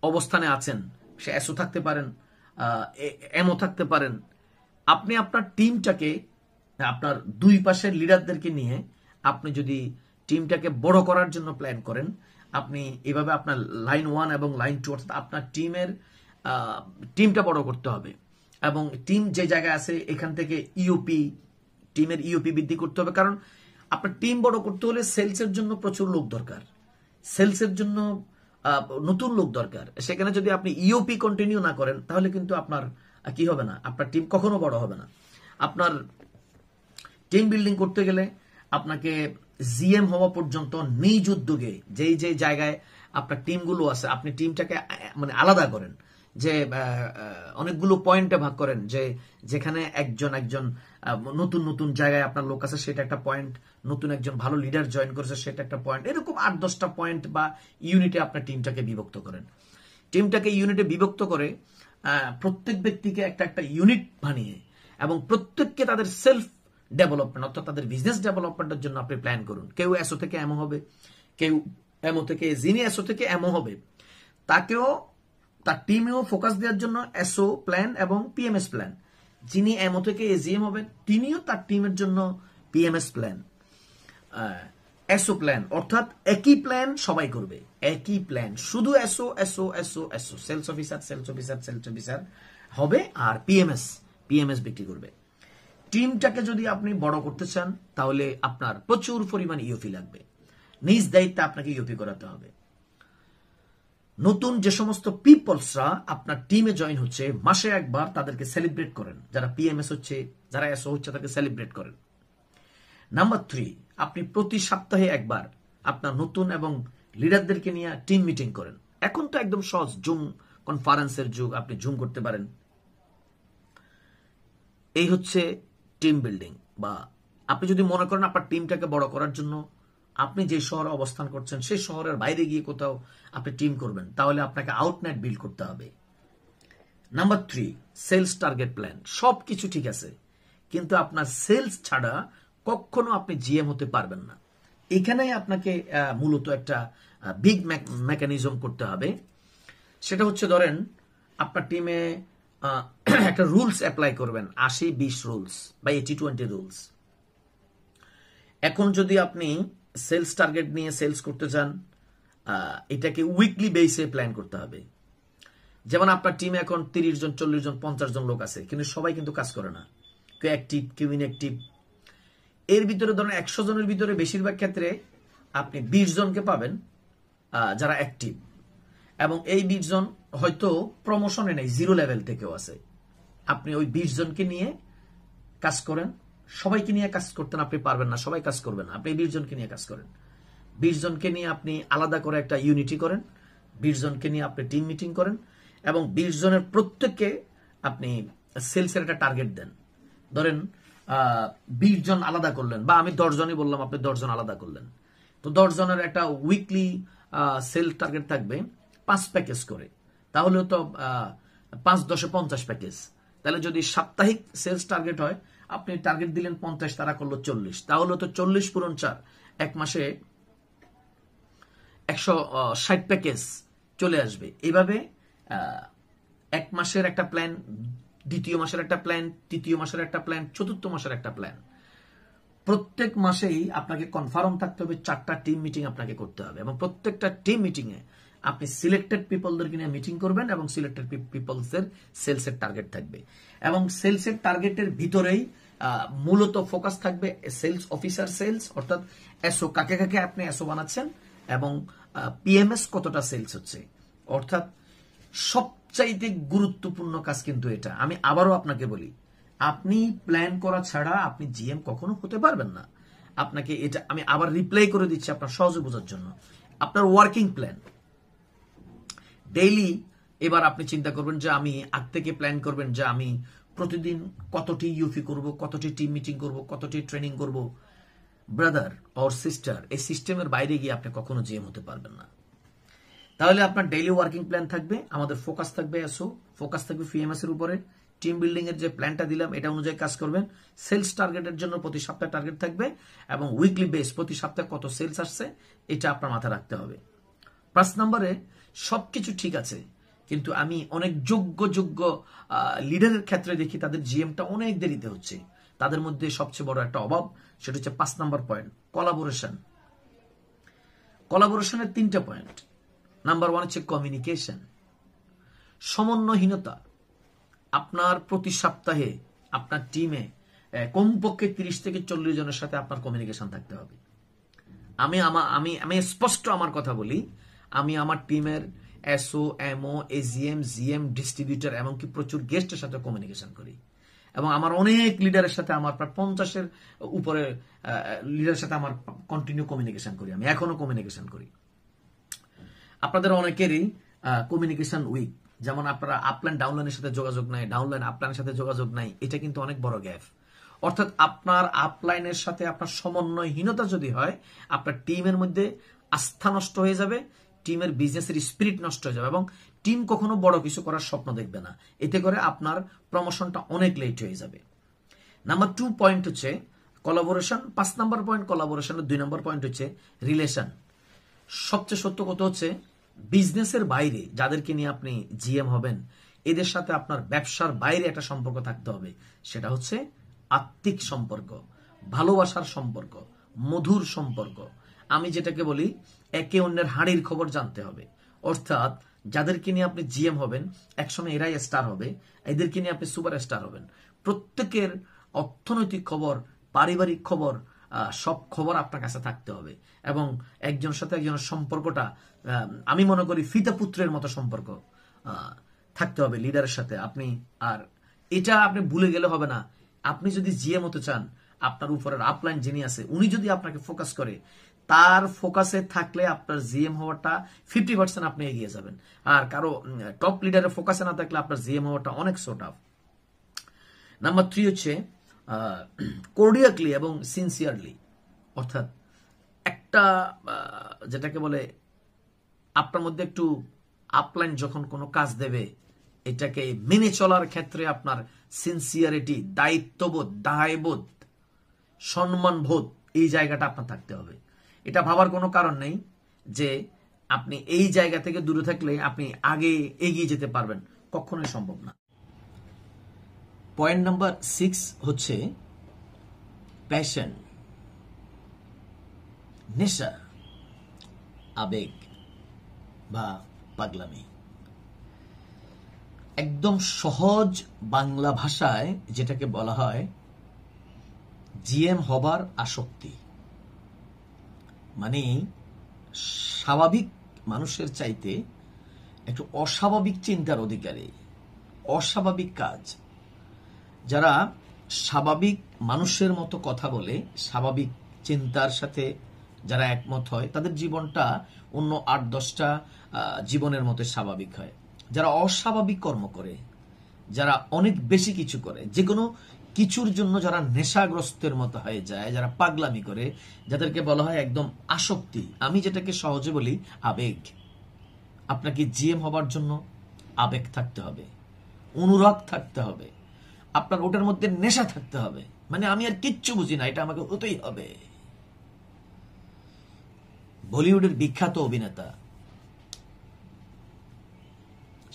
Speaker 1: অবস্থানে আছেন, সে এসও থাকতে পারেন, এমও থাকতে পারেন। আপনি আপনার টিমটাকে, আপনার 2 পাশের লিডারদেরকে নিয়ে আপনি যদি টিমটাকে বড় করার জন্য প্ল্যান করেন, আপনি এভাবে আপনার লাইন 1 এবং লাইন 2, অর্থাৎ আপনার টিমটা বড় করতে হবে। এবং টিম যে জায়গায় আছে এখান থেকে টিমের ইউপি বৃদ্ধি করতে হবে। কারণ আপনার টিম বড় করতে হলে সেলসের জন্য প্রচুর লোক দরকার, সেলসের জন্য নতুন লোক দরকার। সেখানে যদি আপনি ইউপি কন্টিনিউ না করেন, তাহলে কিন্তু আপনার কি হবে না, আপনার টিম কখনো বড় হবে না। আপনার টিম বিল্ডিং করতে গেলে আপনাকে জিএম হওয়া পর্যন্ত নিজ উদ্যোগে যেই জায়গায় আপনার টিমগুলো আছে, আপনি টিমটাকে মানে আলাদা করেন, যে অনেকগুলো পয়েন্টে ভাগ করেন, যে যেখানে একজন নতুন জায়গায় আপনার লোক আছে, সেটা একটা পয়েন্ট, নতুন একজন ভালো লিডার জয়েন করেছে, সেটা একটা পয়েন্ট। এরকম 8-10টা পয়েন্ট বা ইউনিটে আপনার টিমটাকে বিভক্ত করেন। টিমটাকে ইউনিটে বিভক্ত করে প্রত্যেক ব্যক্তিকে একটা ইউনিট বানিয়ে এবং প্রত্যেককে তাদের সেলফ ডেভেলপমেন্ট, অর্থাৎ তাদের বিজনেস ডেভেলপমেন্টের জন্য আপনি প্ল্যান করুন। কেউ এসও থেকে এমও হবে, কেউ এমও থেকে, যিনি এসও থেকে এমও হবে তাকেও তার টিমেও ফোকাস দেওয়ার জন্য এসও প্ল্যান এবং পিএমএস প্ল্যান। যিনি এমও থেকে এজিএম হবেন, তিনিও তার টিমের জন্য পিএমএস প্ল্যান, এসও প্ল্যান, অর্থাৎ একই প্ল্যান সবাই করবে, একই প্ল্যান, শুধু SO SO SO SO, sales officer হবে, আর পিএমএস বিক্রি করবে। টিমটাকে যদি আপনি বড় করতে চান, তাহলে আপনার প্রচুর পরিমাণ ইউপি লাগবে, নিজ দায়িত্বে আপনাকে ইউপি করাতে হবে। নতুন যে সমস্ত পিপলসরা আপনার টিমে জয়েন হচ্ছে, মাসে একবার তাদেরকে সেলিব্রেট করেন। যারা পিএমএস হচ্ছে, যারা এসও হচ্ছে, তাদেরকে সেলিব্রেট করেন। নাম্বার 3, আপনি প্রতি সপ্তাহে একবার আপনার নতুন এবং লিডারদেরকে নিয়ে টিম মিটিং করেন। এখন তো একদম সহজ, জুম কনফারেন্সের যুগ, আপনি জুম করতে পারেন। এই হচ্ছে টিম বিল্ডিং। বা আপনি যদি মনে করেন আপনার টিমটাকে বড় করার জন্য আপনি যে শহরে অবস্থান করছেন সেই শহরের বাইরে গিয়ে কোথাও আপনি টিম করবেন, তাহলে আপনাকে আউটনেট বিল্ড করতে হবে। Number 3, sales target plan. সবকিছু ঠিক আছে, কিন্তু আপনার সেলস ছাড়া কখনো আপনি জিএম হতে পারবেন না। এখানেই আপনাকে মূলত একটা বিগ মেকানিজম করতে হবে। সেটা হচ্ছে, ধরেন আপনার টিমে একটা রুলস অ্যাপ্লাই করবেন, 80-20 রুলস বা 80-20 রুলস। এখন যদি আপনি সেলস টার্গেট নিয়ে সেলস করতে চান, এটাকে উইকলি বেসে প্ল্যান করতে হবে। যেমন আপনার টিমে এখন 30 জন, 40 জন, 50 জন লোক আছে, কিন্তু সবাই কিন্তু কাজ করে না, কেউ অ্যাক্টিভ, কেউ ইনঅ্যাক্টিভ। এর ভিতরে ধরেন 100 জনের ভিতরে বেশিরভাগ ক্ষেত্রে আপনি 20 জনকে পাবেন যারা অ্যাক্টিভ, এবং এই 20 জন হয়তো প্রমোশনে নেই, 0 লেভেল থেকেও আছে। আপনি ওই 20 জনকে নিয়ে কাজ করেন। সবাইকে নিয়ে কাজ করতেন আপনি পারবেন না, সবাই কাজ করবেন না, আপনি 20 জনকে নিয়ে কাজ করেন। 20 জনকে নিয়ে আপনি আলাদা করে একটা ইউনিটি করেন, 20 জনকে নিয়ে আপনি টিম মিটিং করেন এবং 20 জনের প্রত্যেককে আপনি সেলসের একটা টার্গেট দেন। ধরেন 20 জন আলাদা করলেন, বা আমি 10 জনই বললাম, আপনি 10 জন আলাদা করলেন। তো 10 জনের একটা উইকলি সেল টার্গেট থাকবে 5 প্যাকেজ করে, তাহলেও তো 5 10 50 প্যাকেজ। তাহলে যদি সাপ্তাহিক সেলস টার্গেট হয়, আপনি টার্গেট দিলেন 50, তারা করলো 40, তাহলে তো 40 পূরণ 4, এক মাসে 160 প্যাকেজ চলে আসবে। এইভাবে এক মাসের একটা প্ল্যান, দ্বিতীয় মাসের একটা প্ল্যান, তৃতীয় মাসের একটা প্ল্যান, চতুর্থ মাসের একটা প্ল্যান। প্রত্যেক মাসেই আপনাকে কনফার্ম থাকতে হবে 4টা টিম মিটিং আপনাকে করতে হবে, এবং প্রত্যেকটা টিম মিটিং এ আপনি সিলেক্টেড পিপলদেরকে নিয়ে মিটিং করবেন এবং সিলেক্টেড পিপলসের সেলসের টার্গেট থাকবে, এবং সেলসের টার্গেটের ভিতরেই মূলত ফোকাস থাকবে সেলস অফিসার সেলস, অর্থাৎ এসও কাকে কাকে আপনি এসও বানাচ্ছেন, এবং পিএমএস কতটা সেলস হচ্ছে। অর্থাৎ সবচাইতে গুরুত্বপূর্ণ কাজ কিন্তু এটা। আমি আবারও আপনাকে বলি, আপনি প্ল্যান করা ছাড়া আপনি জিএম কখনো হতে পারবেন না। আপনাকে এটা আমি আবার রিপ্লাই করে দিচ্ছি আপনার সহজে বোঝার জন্য। আপনার ওয়ার্কিং প্ল্যান ডেইলি, এবার আপনি চিন্তা করবেন যে আমি আগ থেকে প্ল্যান করবেন যে আমি প্রতিদিন কতটি ইউফি করব, কতটি টিম মিটিং করব, কতটি ট্রেনিং করব। ব্রাদার অর সিস্টার, এই সিস্টেমের বাইরে গিয়ে আপনি কখনো জিএম হতে পারবেন না। তাহলে আপনার ডেইলি ওয়ার্কিং প্ল্যান থাকবে, আমাদের ফোকাস থাকবে এসও, ফোকাস থাকবে পিএমএস এর উপরে, টিম বিল্ডিং এর যে প্ল্যানটা দিলাম এটা অনুযায়ী কাজ করবেন। সেলস টার্গেটের জন্য প্রতি সপ্তাহে টার্গেট থাকবে, এবং উইকলি বেস প্রতি সপ্তাহে কত সেলস আসছে এটা আপনার মাথায় রাখতে হবে। 5 নম্বরে সবকিছু ঠিক আছে, কিন্তু আমি অনেক যোগ্য লিডারের ক্ষেত্রে দেখি তাদের জিএমটা অনেক দেরিতে হচ্ছে। তাদের মধ্যে সবচেয়ে বড় একটা অভাব, সেটা হচ্ছে 5 নম্বর পয়েন্ট, কোলাবোরেশন। কোলাবোরেশনের 3টা পয়েন্ট। নাম্বার 1 হচ্ছে কমিউনিকেশন, সমন্বয়হীনতা। আপনার প্রতি সপ্তাহে আপনার টিমে কমপক্ষে 30 থেকে 40 জনের সাথে আপনার কমিউনিকেশন থাকতে হবে। আমি স্পষ্ট আমার কথা বলি, আমি আমার টিমের এসও, এমও, এজিএম, জিএম, ডিস্ট্রিবিউটর, এমনকি প্রচুর গেস্টের সাথে কমিউনিকেশন করি, এবং আমার অনেক লিডারের সাথে, আমার প্রায় 50-এর উপরে লিডারের সাথে আমার কন্টিনিউ কমিউনিকেশন করি, আমি এখনো কমিউনিকেশন করি। আপনাদের অনেকেরই কমিউনিকেশন উইক, যেমন আপনারা আপলাইন ডাউনলাইনের সাথে যোগাযোগ নাই, ডাউনলাইন আপলাইনের সাথে যোগাযোগ নাই, এটা কিন্তু অনেক বড় গ্যাপ। অর্থাৎ আপনার আপলাইনের সাথে আপনার সমন্বয়হীনতা যদি হয়, আপনার টিমের মধ্যে আস্থা নষ্ট হয়ে যাবে, টিমের বিজনেসের স্পিরিট নষ্ট হয়ে যাবে, এবং টিম কখনো বড় কিছু করার স্বপ্ন দেখবে না। এতে করে আপনার প্রমোশনটা অনেক লেট হয়ে যাবে। নাম্বার 2 পয়েন্ট হচ্ছে কোলাবোরেশন। 5 নম্বর পয়েন্ট কোলাবোরেশনের 2 নম্বর পয়েন্ট হচ্ছে রিলেশন। সবচেয়ে সত্য কথা হচ্ছে, বিজনেসের বাইরে যাদেরকে নিয়ে আপনি জিএম হবেন, এদের সাথে আপনার ব্যবসার বাইরে একটা সম্পর্ক থাকতে হবে। সেটা হচ্ছে আত্মিক সম্পর্ক, ভালোবাসার সম্পর্ক, মধুর সম্পর্ক। আমি যেটাকে বলি, একে অন্যের হাড়ির খবর জানতে হবে। অর্থাৎ যাদেরকে নিয়ে আপনি জিএম হবেন, একসময় এরাই স্টার হবে, এদেরকে নিয়ে আপনি সুপার স্টার হবেন। প্রত্যেকের অর্থনৈতিক খবর, পারিবারিক খবর, সব খবর আপনার কাছে থাকতে হবে, এবং একজনের সাথে একজনের সম্পর্কটা আমি মনে করি ফিতা পুত্রের মতো সম্পর্ক থাকতে হবে লিডারের সাথে। আর এটা আপনি ভুলে গেলে হবে না। আপনি যদি জিএম হতে চান, আপনার উপরের আপলাইন যিনি আছে উনি যদি আপনাকে ফোকাস করে, তার ফোকাসে থাকলে আপনার জিএম হওয়াটা 50% আপনি এগিয়ে যাবেন। আর কারো টপ লিডারের ফোকাসে না থাকলে আপনার জিএম হওয়াটা অনেক টাফ। নাম্বার 3 হচ্ছে কোর্ডিয়াকলি এবং সিনসিয়ারলি। অর্থাৎ একটা যেটাকে বলে, আপনার মধ্যে একটু আপলাইন যখন কোনো কাজ দেবে, এটাকে মেনে চলার ক্ষেত্রে আপনার সিনসিয়ারিটি, দায়িত্ববোধ, দায়বোধ, সম্মানবোধ, এই জায়গাটা আপনার থাকতে হবে। এটা ভাবার কোনো কারণ নেই যে আপনি এই জায়গা থেকে দূরে থাকলে আপনি আগে এগিয়ে যেতে পারবেন, কখনোই সম্ভব না। পয়েন্ট নাম্বার 6 হচ্ছে প্যাশন, নেশা, আবেগ বা পাগলামি। একদম সহজ বাংলা ভাষায় যেটাকে বলা হয় জিএম হবার আসক্তি। মানে স্বাভাবিক মানুষের চাইতে একটু অস্বাভাবিক চিন্তার অধিকারী, অস্বাভাবিক কাজ, যারা স্বাভাবিক মানুষের মতো কথা বলে, স্বাভাবিক চিন্তার সাথে যারা একমত হয়, তাদের জীবনটা অন্য 8-10টা জীবনের মতো স্বাভাবিক হয়। যারা অস্বাভাবিক কর্ম করে, যারা অনেক বেশি কিছু করে, যে কোনো কিছুর জন্য যারা নেশাগ্রস্তের মতো হয়ে যায়, যারা পাগলামি করে, যাদেরকে বলা হয় একদম আসক্তি। আমি যেটাকে সহজে বলি আবেগ। আপনাকে জিএম হবার জন্য আবেগ থাকতে হবে, অনুরাগ থাকতে হবে, আপনার ওটার মধ্যে নেশা থাকতে হবে। মানে আমি আর কিচ্ছু বুঝি না, এটা আমাকে হতেই হবে। বলিউডের বিখ্যাত অভিনেতা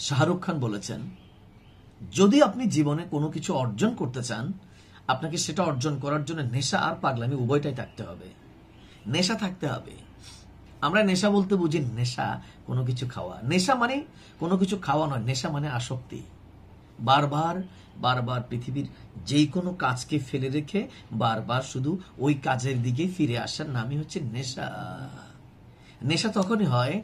Speaker 1: শাহরুখ খান বলেছেন, যদি আপনি জীবনে কোনো কিছু অর্জন করতে চান, আপনাকে সেটা অর্জন করার জন্য নেশা আর পাগলামি উভয়টাই থাকতে হবে। নেশা থাকতে হবে। আমরা নেশা বলতে বুঝি নেশা কোনো কিছু খাওয়া। নেশা মানে কোনো কিছু খাওয়া নয়, নেশা মানে আসক্তি। বারবার বারবার পৃথিবীর যেই কোনো কাজকে ফেলে রেখে বারবার শুধু ওই কাজের দিকে ফিরে আসার নামই হচ্ছে নেশা। নেশা তখনই হয়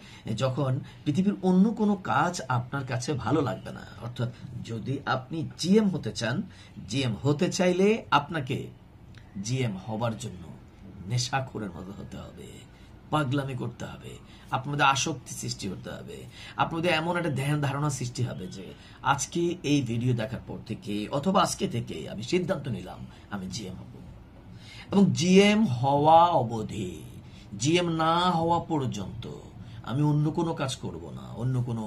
Speaker 1: যখন পৃথিবীর অন্য কোনো কাজ আপনার কাছে ভালো লাগবে না। অর্থাৎ যদি আপনি জিএম হতে চান, জিএম হতে চাইলে আপনাকে জিএম হবার জন্য নেশাখোরের মতো হতে হবে, পাগলামি করতে হবে, আপনার মধ্যে আসক্তি সৃষ্টি করতে হবে, আপনার মধ্যে এমন একটা ধ্যান ধারণা সৃষ্টি হবে যে আজকে এই ভিডিও দেখার পর থেকে অথবা আজকে থেকে আমি সিদ্ধান্ত নিলাম আমি জিএম হব। এবং জিএম হওয়া অবধি, জিএম না হওয়া পর্যন্ত আমি অন্য কোনো কাজ করব না, অন্য কোনো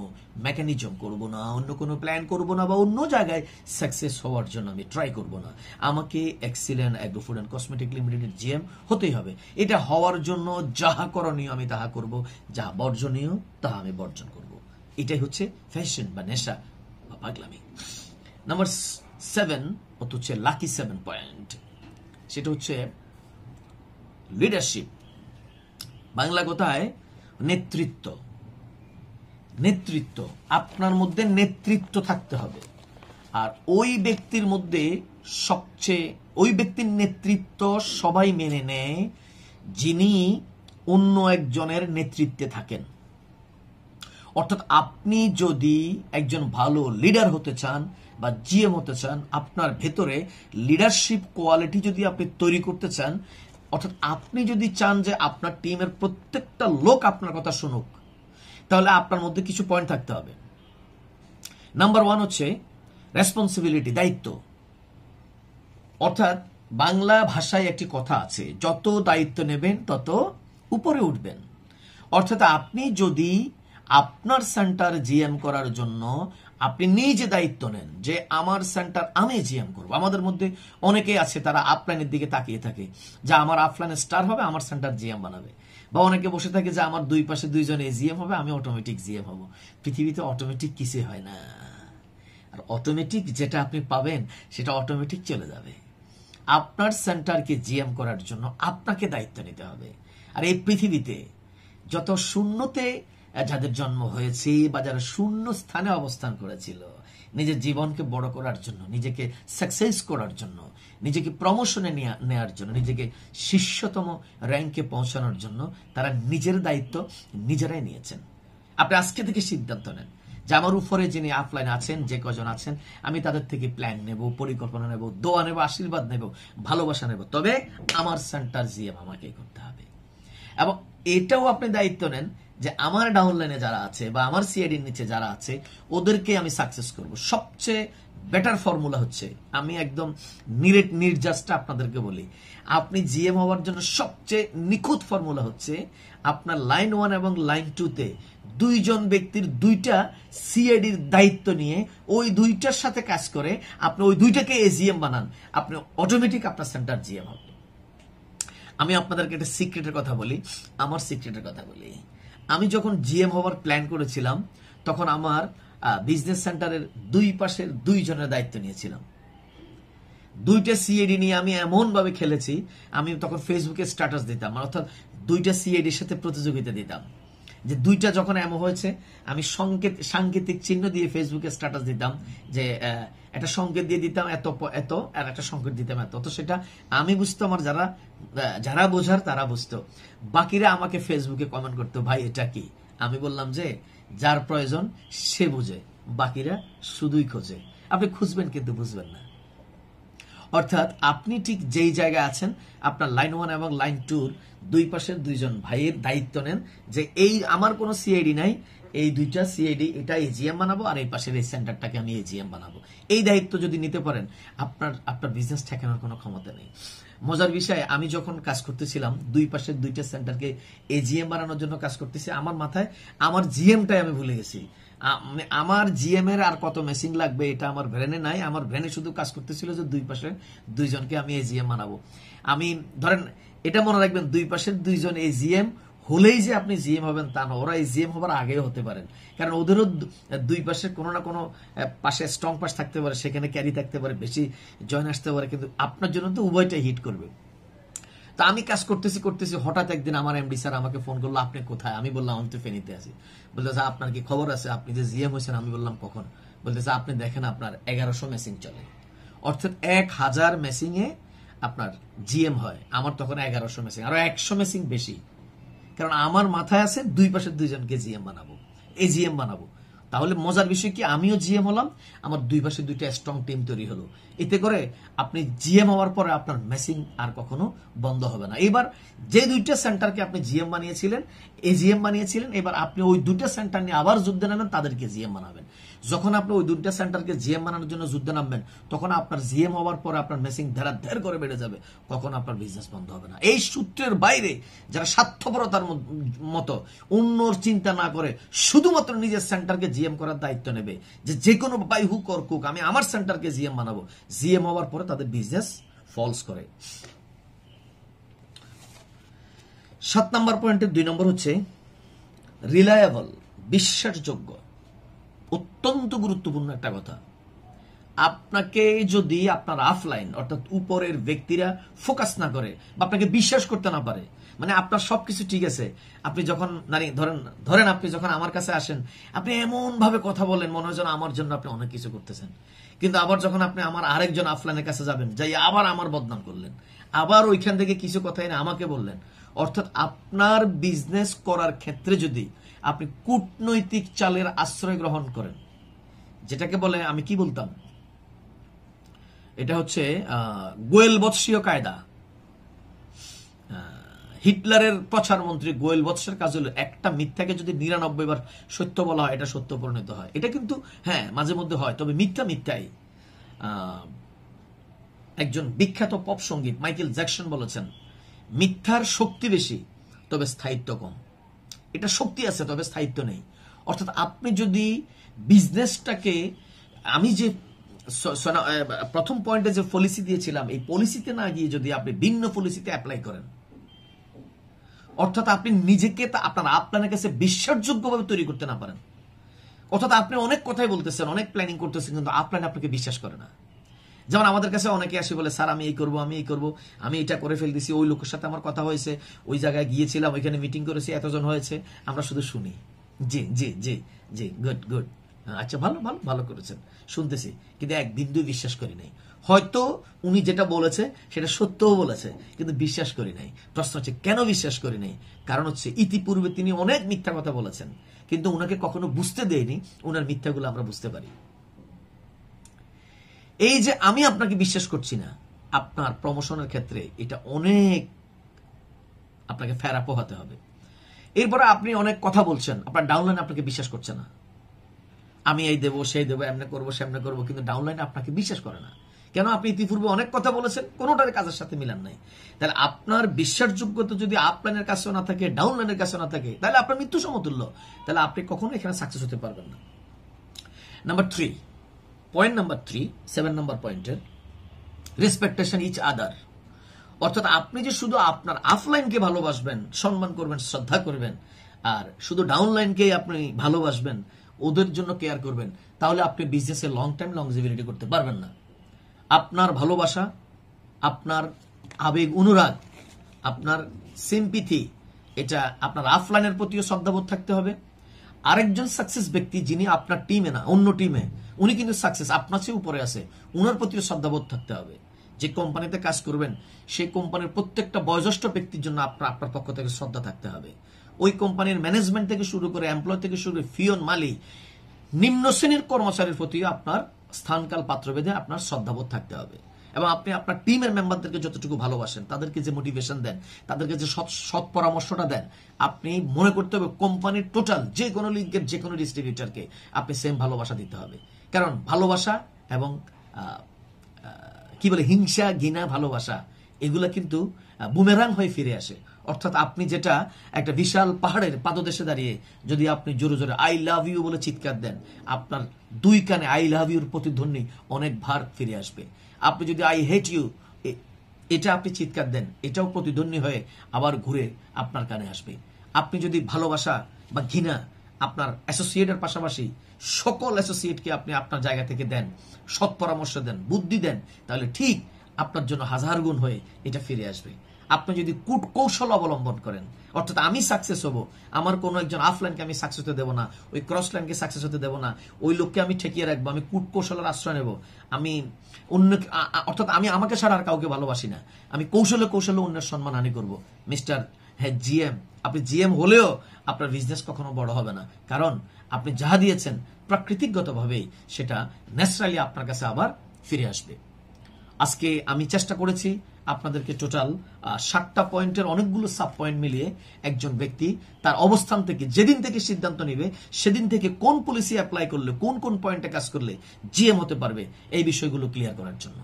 Speaker 1: মেকানিজম করব না, অন্য কোনো প্ল্যান করব না, বা অন্য জায়গায় সাকসেস হওয়ার জন্য আমি ট্রাই করব না। আমাকে excellent agro food and cosmetic লিমিটেডের জিএম হতেই হবে। এটা হওয়ার জন্য যাহা করণীয় আমি তাহা করব, যাহা বর্জনীয় তাহা আমি বর্জন করব। এটাই হচ্ছে ফ্যাশন বা নেশা বা পাগলামি। নাম্বার 7 হচ্ছে লাকি 7 পয়েন্ট, সেটা হচ্ছে লিডারশিপ। বাংলা কথায় নেতৃত্ব। নেতৃত্ব, আপনার মধ্যে নেতৃত্ব থাকতে হবে। আর ওই ব্যক্তির মধ্যে ওই ব্যক্তির নেতৃত্ব সবাই মেনে নেয় যিনি অন্য একজনের নেতৃত্বে থাকেন। অর্থাৎ আপনি যদি একজন ভালো লিডার হতে চান বা জিএম হতে চান, আপনার ভেতরে লিডারশিপ কোয়ালিটি যদি আপনি তৈরি করতে চান, অর্থাৎ আপনি যদি চান যে আপনার টিমের প্রত্যেকটা লোক আপনার কথা শুনুক, তাহলে আপনার মধ্যে কিছু পয়েন্ট থাকতে হবে। নাম্বার 1 হচ্ছে রেসপন্সিবিলিটি, দায়িত্ব। অর্থাৎ বাংলা ভাষায় একটি কথা আছে, যত দায়িত্ব নেবেন তত উপরে উঠবেন। অর্থাৎ আপনি যদি আপনার সেন্টার জিএম করার জন্য আপনি নিজে দায়িত্ব নেন যে আমার সেন্টার আমি জিএম করব। আমাদের মধ্যে অনেকেই আছে তারা আপলাইনের দিকে তাকিয়ে থাকে যে আমার আপলাইনের স্টার হবে, আমার সেন্টার জিএম বানাবে। বা অনেকে বসে থাকে যে আমার দুই পাশে দুইজন জিএম হবে, আমি অটোমেটিক জিএম হব। পৃথিবীতে অটোমেটিক কিছু হয় না। আর অটোমেটিক যেটা আপনি পাবেন সেটা অটোমেটিক চলে যাবে। আপনার সেন্টারকে জিএম করার জন্য আপনাকে দায়িত্ব নিতে হবে। আর এই পৃথিবীতে যত শূন্যতে যাদের জন্ম হয়েছে বা যারা শূন্য স্থানে অবস্থান করেছিল, নিজের জীবনকে বড় করার জন্য, নিজেকে সাকসেস করার জন্য, নিজেকে প্রমোশনে নেওয়ার জন্য, নিজেকে শীর্ষতম র্যাঙ্কে পৌঁছানোর জন্য তারা নিজের দায়িত্ব নিজেরাই নিয়েছেন। আপনি আজকে থেকে সিদ্ধান্ত নেন যে আমার উপরে যিনি আপলাইন আছেন, যে কজন আছেন, আমি তাদের থেকে প্ল্যান নেব, পরিকল্পনা নেব, দোয়া নেব, আশীর্বাদ নেব, ভালোবাসা নেব, তবে আমার সেন্টার জিএম আমাকেই করতে হবে। এবং এটাও আপনি দায়িত্ব নেন যে আমার ডাউনলাইনে যারা আছে বা আমার সিআইডির নিচে যারা আছে ওদেরকে আমি সাকসেস করব। সবচেয়ে বেটার ফর্মুলা হচ্ছে, আমি একদম নির্জাসটা আপনাদেরকে বলি, আপনি জিএম হওয়ার জন্য সবচেয়ে নিখুঁত ফর্মুলা হচ্ছে আপনার লাইন 1 এবং লাইন 2-তে দুইজন ব্যক্তির দুইটা সিআইডির দায়িত্ব নিয়ে ওই দুইটার সাথে কাজ করে আপনি ওই দুইটাকে জিএম বানান, আপনি অটোমেটিক আপনার সেন্টার জিএম হবে। আমি আপনাদেরকে একটা সিক্রেটের কথা বলি, আমার সিক্রেটের কথা বলি। আমি যখন জিএম হওয়ার প্ল্যান করেছিলাম তখন আমার বিজনেস সেন্টারের দুই পাশের দুইজনের দায়িত্ব নিয়েছিলাম। দুইটা সিআইডি নিয়ে আমি এমন ভাবে খেলেছি, আমি তখন ফেসবুকে স্ট্যাটাস দিতাম, অর্থাৎ দুইটা সিআইডির সাথে প্রতিযোগিতা দিতাম যে দুইটা যখন এমন হয়েছে আমি সাংকেতিক চিহ্ন দিয়ে ফেসবুকে স্ট্যাটাস দিতাম যে একটা সংকেত দিয়ে দিতাম এত এত, আর একটা সংকেত দিতাম এত। তো সেটা আমি বুঝতো, আমার যারা বোঝার তারা বুঝতো, বাকিরা আমাকে ফেসবুকে কমেন্ট করতো, ভাই এটা কি? আমি বললাম যে যার প্রয়োজন সে বুঝে, বাকিরা শুধুই খোঁজে। আপনি খুঁজবেন কিন্তু বুঝবেন না। অর্থাৎ আপনি ঠিক যেই জায়গায় আছেন, আপনার লাইন 1 এবং লাইন 2 দুই পাশের দুইজন ভাইয়ের দায়িত্ব নেন যে এই আমার কোনো সিআইডি নাই, এই দুইটা সিআইডি এটা এজিএম বানাবো আর এই পাশের এই সেন্টারটাকে আমি এজিএম বানাবো। এই দায়িত্ব যদি নিতে পারেন, আপনার বিজনেস ঠেকানোর কোনো ক্ষমতা নেই। মজার বিষয়, আমি যখন কাজ করতেছিলাম দুই পাশের দুইটা সেন্টারকে এজিএম বানানোর জন্য কাজ করতেছি, আমার মাথায় আমার জিএমটাই আমি ভুলে গেছি। আমার জিএম এর আর কত মেশিন লাগবে এটা আমার ব্রেনে নাই। আমার ব্রেনে শুধু কাজ করতেছিল যে দুই পাশে দুইজনকে আমি এজিএম বানাবো। আমি ধরেন এটা মনে রাখবেন, দুই পাশের দুইজন এজিএম হলেই যে আপনি জিএম হবেন তা না, ওরা এজিএম হবার আগেও হতে পারেন, কারণ ওদেরও দুই পাশে কোনো না কোনো পাশে স্ট্রং পাশ থাকতে পারে, সেখানে ক্যারি থাকতে পারে, বেশি জয়েন আসতে পারে, কিন্তু আপনার জন্য তো উভয়টাই হিট করবে। তা আমি কাজ করতেছি হঠাৎ একদিন আমার এমডি স্যার আমাকে ফোন করলো, আপনি কোথায়? আমি বললাম আমি তো ফেনীতে আছি। বলতেছে আপনার কি খবর আছে, আপনি যে জিএম হয়েছেন? আমি বললাম কখন? বলতেছে আপনি দেখেন আপনার 1100 মেশিন চলে, অর্থাৎ 1000 মেশিনে আপনার জিএম হয়। আমার তখন 1100 মেশিন, আরো 100 মেশিন বেশি, কারণ আমার মাথায় আছে দুই পাশের দুইজনকে জিএম বানাবো, এজিএম বানাবো। তাহলে মজার বিষয় কি, আমিও জিএম হলাম, আমার দুই পাশে দুইটা স্ট্রং টিম তৈরি হলো। এতে করে আপনি জিএম হওয়ার পরে আপনার মেশিন আর কখনো বন্ধ হবে না। এবার যে দুইটা সেন্টারকে আপনি জিএম বানিয়েছিলেন, এজিএম বানিয়েছিলেন, এবার আপনি ওই দুইটা সেন্টার নিয়ে আবার যুদ্ধে নামেন, তাদেরকে জিএম বানাবেন। যখন আপনি ওই দুইটা সেন্টারকে জিএম বানানোর জন্য যুদ্ধে নামবেন, তখন আপনার জিএম হওয়ার পরে আপনার মেশিন ধের করে বেড়ে যাবে, কখন আপনার বিজনেস বন্ধ হবে না। এই সূত্রের বাইরে যারা স্বার্থপরতার মতো অন্যর চিন্তা না করে শুধুমাত্র নিজের সেন্টারকে জিএম করার দায়িত্ব নেবে, যে কোনো বাই হুক অর কুক আমি আমার সেন্টারকে জিএম বানাবো, জিএম হওয়ার পরে তাদের বিজনেস ফলস করে। 7 নম্বর পয়েন্টের 2 নম্বর হচ্ছে রিলায়েবল, বিশ্বাসযোগ্য। অত্যন্ত গুরুত্বপূর্ণ একটা কথা। আপনাকে যদি আপনার অফলাইন অর্থাৎ উপরের ব্যক্তিরা ফোকাস না করে বা আপনাকে বিশ্বাস করতে না পারে, মানে আপনার সবকিছু ঠিক আছে, আপনি যখন ধরেন আপনি যখন আমার কাছে আসেন, আপনি এমন ভাবে কথা বলেন মনে হয় যেন আমার জন্য আপনি অনেক কিছু করতেছেন, কিন্তু আবার যখন আপনি আমার আরেকজন অফলাইনের কাছে যাবেন, যাই আবার আমার বদনাম করলেন, আবার ওইখান থেকে কিছু কথা এনে আমাকে বললেন। অর্থাৎ আপনার বিজনেস করার ক্ষেত্রে যদি আপনি কূটনৈতিক চালের আশ্রয় গ্রহণ করেন, যেটাকে বলে, আমি কি বলতাম, এটা হচ্ছে গোয়েলবৎসীয় কায়দা। হিটলারের প্রচারমন্ত্রী গোয়েলবৎসের কাজ হলো একটা মিথ্যাকে যদি 99 বার সত্য বলা হয়, এটা সত্য পরিণত হয়। এটা কিন্তু হ্যাঁ মাঝে মধ্যে হয়, তবে মিথ্যাই। একজন বিখ্যাত পপ সঙ্গীত মাইকেল জ্যাকসন বলেছেন, মিথ্যার শক্তি বেশি তবে স্থায়িত্ব কম। এটা শক্তি আছে তবে স্থায়িত্ব নেই। অর্থাৎ আপনি যদি বিজনেসটাকে, আমি যে প্রথম পয়েন্টে যে পলিসি দিয়েছিলাম, এই পলিসিতে না গিয়ে যদি আপনি ভিন্ন পলিসিতে অ্যাপ্লাই করেন, অর্থাৎ আপনি নিজেকে আপনার কাছে বিশ্বাসযোগ্যভাবে তৈরি করতে না পারেন, অর্থাৎ আপনি অনেক কথাই বলতেছেন, অনেক প্ল্যানিং করতেছেন, কিন্তু আপলাইন আপনাকে বিশ্বাস করে না। যেমন আমাদের কাছে অনেকে আসে বলে, স্যার আমি এই করবো, আমি এটা করে ফেলতেছি, ওই লোকের সাথে আমার কথা হয়েছে, ওই জায়গায় গিয়েছিলাম, ওইখানে মিটিং করেছি, এতজন হয়েছে, আমরা শুধু শুনি, জি জি জি জি, গুড, আচ্ছা ভালো করেছেন, শুনতেছি, কিন্তু এক বিন্দু বিশ্বাস করি নাই। হয়তো উনি যেটা বলেছে সেটা সত্যও বলেছে, কিন্তু বিশ্বাস করি নাই। প্রশ্ন হচ্ছে কেন বিশ্বাস করি নাই? কারণ হচ্ছে ইতিপূর্বে তিনি অনেক মিথ্যা কথা বলেছেন, কিন্তু উনাকে কখনো বুঝতে দেয়নি উনার মিথ্যাগুলো আমরা বুঝতে পারি। এই যে আমি আপনাকে বিশ্বাস করছি না, আপনার প্রমোশনের ক্ষেত্রে এটা অনেক আপনাকে ফেরা পোহাতে হবে। এরপরে আপনি অনেক কথা বলছেন, আপনার ডাউনলাইন আপনাকে বিশ্বাস করছে না, আমি এই দেবো সেই দেবো, এমনি করবো সেমনি করবো, কিন্তু ডাউনলাইন আপনাকে বিশ্বাস করে না। কেন? আপনি ইতিপূর্বে অনেক কথা বলেছেন, কোনোটার কাজের সাথে মিলান নাই। তাহলে আপনার বিশ্বাসযোগ্যতা যদি আপলাইনের কাছেও না থাকে, ডাউনলাইনের কাছেও না থাকে, তাহলে আপনার মৃত্যু সমতুল্য। তাহলে আপনি কখনো এখানে সাকসেস হতে পারবেন না। পয়েন্ট নাম্বার 3, 7 নম্বর পয়েন্টের, রেসপেক্টেশন ইচ আদার। অর্থাৎ আপনি যে শুধু আপনার অফলাইনকে ভালোবাসবেন, সম্মান করবেন, শ্রদ্ধা করবেন, আর শুধু ডাউনলাইনকেই আপনি ভালোবাসবেন, ওদের জন্য কেয়ার করবেন, তাহলে আপনি বিজনেসে লং টাইম লংজিভিটি করতে পারবেন না। আপনার ভালোবাসা, আপনার আবেগ অনুরাগ, আপনার সিম্পিথি, এটা আপনার অফলাইনের প্রতিও শ্রদ্ধাবোধ থাকতে হবে। আরেকজন সাকসেস ব্যক্তি যিনি আপনার টিমে না, অন্য টিমে, উনি কিন্তু সাকসেস, আপনার চেয়ে উপরে আছে, উনার প্রতিও শ্রদ্ধাবোধ থাকতে হবে। যে কোম্পানিতে কাজ করবেন, সেই কোম্পানির প্রত্যেকটা বয়োজ্যেষ্ঠ ব্যক্তির জন্য আপনার পক্ষ থেকে শ্রদ্ধা থাকতে হবে। ওই কোম্পানির ম্যানেজমেন্ট থেকে শুরু করে, এমপ্লয় থেকে শুরু করে, ফিয়ন, মালিক, নিম্ন শ্রেণীর কর্মচারীর প্রতিও আপনার স্থানকাল পাত্রভেদে আপনার শ্রদ্ধাবোধ থাকতে হবে। এবং আপনি আপনার টিমের মেম্বারদেরকে যতটুকু ভালোবাসেন, তাদেরকে যে মোটিভেশন দেন, তাদেরকে যে সৎ পরামর্শটা দেন, আপনি মনে করতে হবে কোম্পানির টোটাল যে কোনো লিঙ্কের যে কোনো ডিস্ট্রিবিউটরকে আপনি সেম ভালোবাসা দিতে হবে। কারণ ভালোবাসা এবং কি বলে হিংসা, ঘৃণা, ভালোবাসা এগুলা কিন্তু বুমেরাং হয়ে ফিরে আসে। অর্থাৎ আপনি যেটা একটা বিশাল পাহাড়ের পাদদেশে দাঁড়িয়ে যদি আপনি জোরে জোরে আই লাভ ইউ বলে চিৎকার দেন, আপনার দুই কানে আই লাভ ইউর প্রতিধ্বনি অনেক ভার ফিরে আসবে। আপনি যদি আই হেট ইউ এটা আপনি চিৎকার দেন, এটাও প্রতিধ্বনি হয়ে আবার ঘুরে আপনার কানে আসবে। আপনি যদি ভালোবাসা বা ঘৃণা আপনার অ্যাসোসিয়েটের পাশাপাশি সকল অ্যাসোসিয়েটকে আপনি আপনার জায়গা থেকে দেন, সৎ পরামর্শ দেন, বুদ্ধি দেন, তাহলে ঠিক আপনার জন্য হাজার গুণ হয়ে এটা ফিরে আসবে। আপনি যদি কূট কৌশল অবলম্বন করেন, অর্থাৎ আমি সাকসেস হব, আমার কোনো একজন আফলাইনকে আমি সাকসেস হতে দেবো না, ওই ক্রস লাইনকে সাকসেস হতে দেবো না, ওই লোককে আমি ঠেকিয়ে রাখবো, আমি কূট কৌশলের আশ্রয় নেব, আমি অন্য অর্থাৎ আমি আমাকে ছাড়া আর কাউকে ভালোবাসি না, আমি কৌশলে কৌশলে অন্যের সম্মান হানি করবো। মিস্টার জিএম, আপনি জিএম হলেও আপনার বিজনেস কখনো বড় হবে না, কারণ আপনি যা দিয়েছেন প্রাকৃতিকগতভাবেই সেটা ন্যাচারালি আপনার কাছে আবার ফিরে আসবে। আজকে আমি চেষ্টা করেছি আপনাদেরকে টোটাল 7টা পয়েন্টের অনেকগুলো সাব পয়েন্ট মিলিয়ে একজন ব্যক্তি তার অবস্থান থেকে যেদিন থেকে সিদ্ধান্ত নিবে সেদিন থেকে কোন পলিসি অ্যাপ্লাই করলে, কোন কোন পয়েন্টে কাজ করলে জিএম হতে পারবে, এই বিষয়গুলো ক্লিয়ার করার জন্য।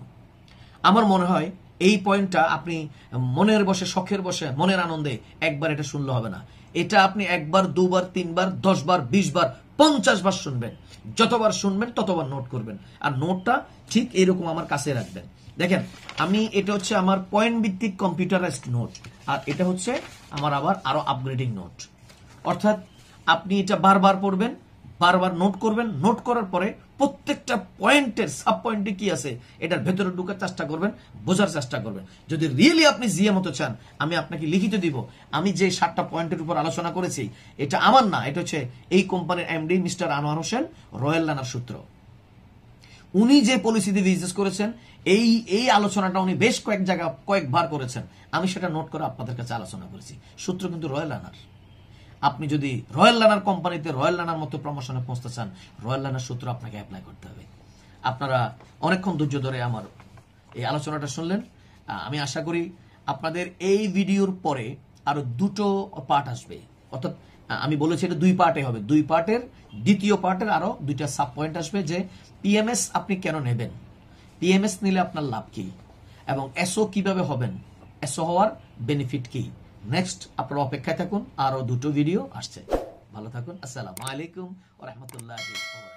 Speaker 1: আমার মনে হয় এই পয়েন্টটা আপনি মনের বসে, শখের বসে, মনের আনন্দে একবার এটা শুনলে হবে না। এটা আপনি একবার, দুবার, তিনবার, 10 বার, 20 বার, 50 বার শুনবেন। যতবার শুনবেন ততবার নোট করবেন, আর নোটটা ঠিক এরকম আমার কাছে রাখবেন। দেখেন, আমি এটা হচ্ছে আমার পয়েন্ট ভিত্তিক কম্পিউটারাইজড নোট, আর এটা হচ্ছে আমার আরো আপগ্রেডিং নোট। অর্থাৎ আপনি এটা বারবার পড়বেন, বারবার নোট করবেন, নোট করার পরে প্রত্যেকটা পয়েন্টের সাব পয়েন্টে কি আছে এটার ভেতরে ঢুকার চেষ্টা করবেন, বোঝার চেষ্টা করবেন। যদি রিয়েলি আপনি জিএম হতে চান, আমি আপনাকে লিখিত দিব। আমি যে 7টা পয়েন্টের উপর আলোচনা করেছি এটা আমার না, এটা হচ্ছে এই কোম্পানির MD mister Anwar Hossain, royal লানার সূত্র। উনি যে পলিসি দিয়ে বিজনেস করেছেন, এই আলোচনাটা উনি বেশ কয়েকবার করেছেন। আমি সেটা নোট করে আপনাদের কাছে আলোচনা করেছি। সূত্র কিন্তু রয়্যাল লানার। আপনি যদি রয়্যাল লানার কোম্পানিতে রয়্যাল লানার মতো প্রমোশনে পৌঁছতে চান, রয়্যাল লানার সূত্র আপনাকে অ্যাপ্লাই করতে হবে। আপনারা অনেকক্ষণ ধৈর্য ধরে আমার এই আলোচনাটা শুনলেন। আমি আশা করি আপনাদের এই ভিডিওর পরে আরো 2টো পার্ট আসবে। অর্থাৎ আমি বলেছি এটা 2 পার্টে হবে। 2 পার্টের দ্বিতীয় পার্টের আরো 2টা সাব পয়েন্ট আসবে, যে পিএমএস আপনি কেন নেবেন, পিএমএস নিলে আপনার লাভ কি, এবং এসও কিভাবে হবেন, এসও হওয়ার বেনিফিট কি। নেক্সট আপনারা অপেক্ষায় থাকুন, আরো 2টো ভিডিও আসছে। ভালো থাকুন। আসসালামু আলাইকুম ওয়া রাহমাতুল্লাহি ওয়া বারাকাতুহু।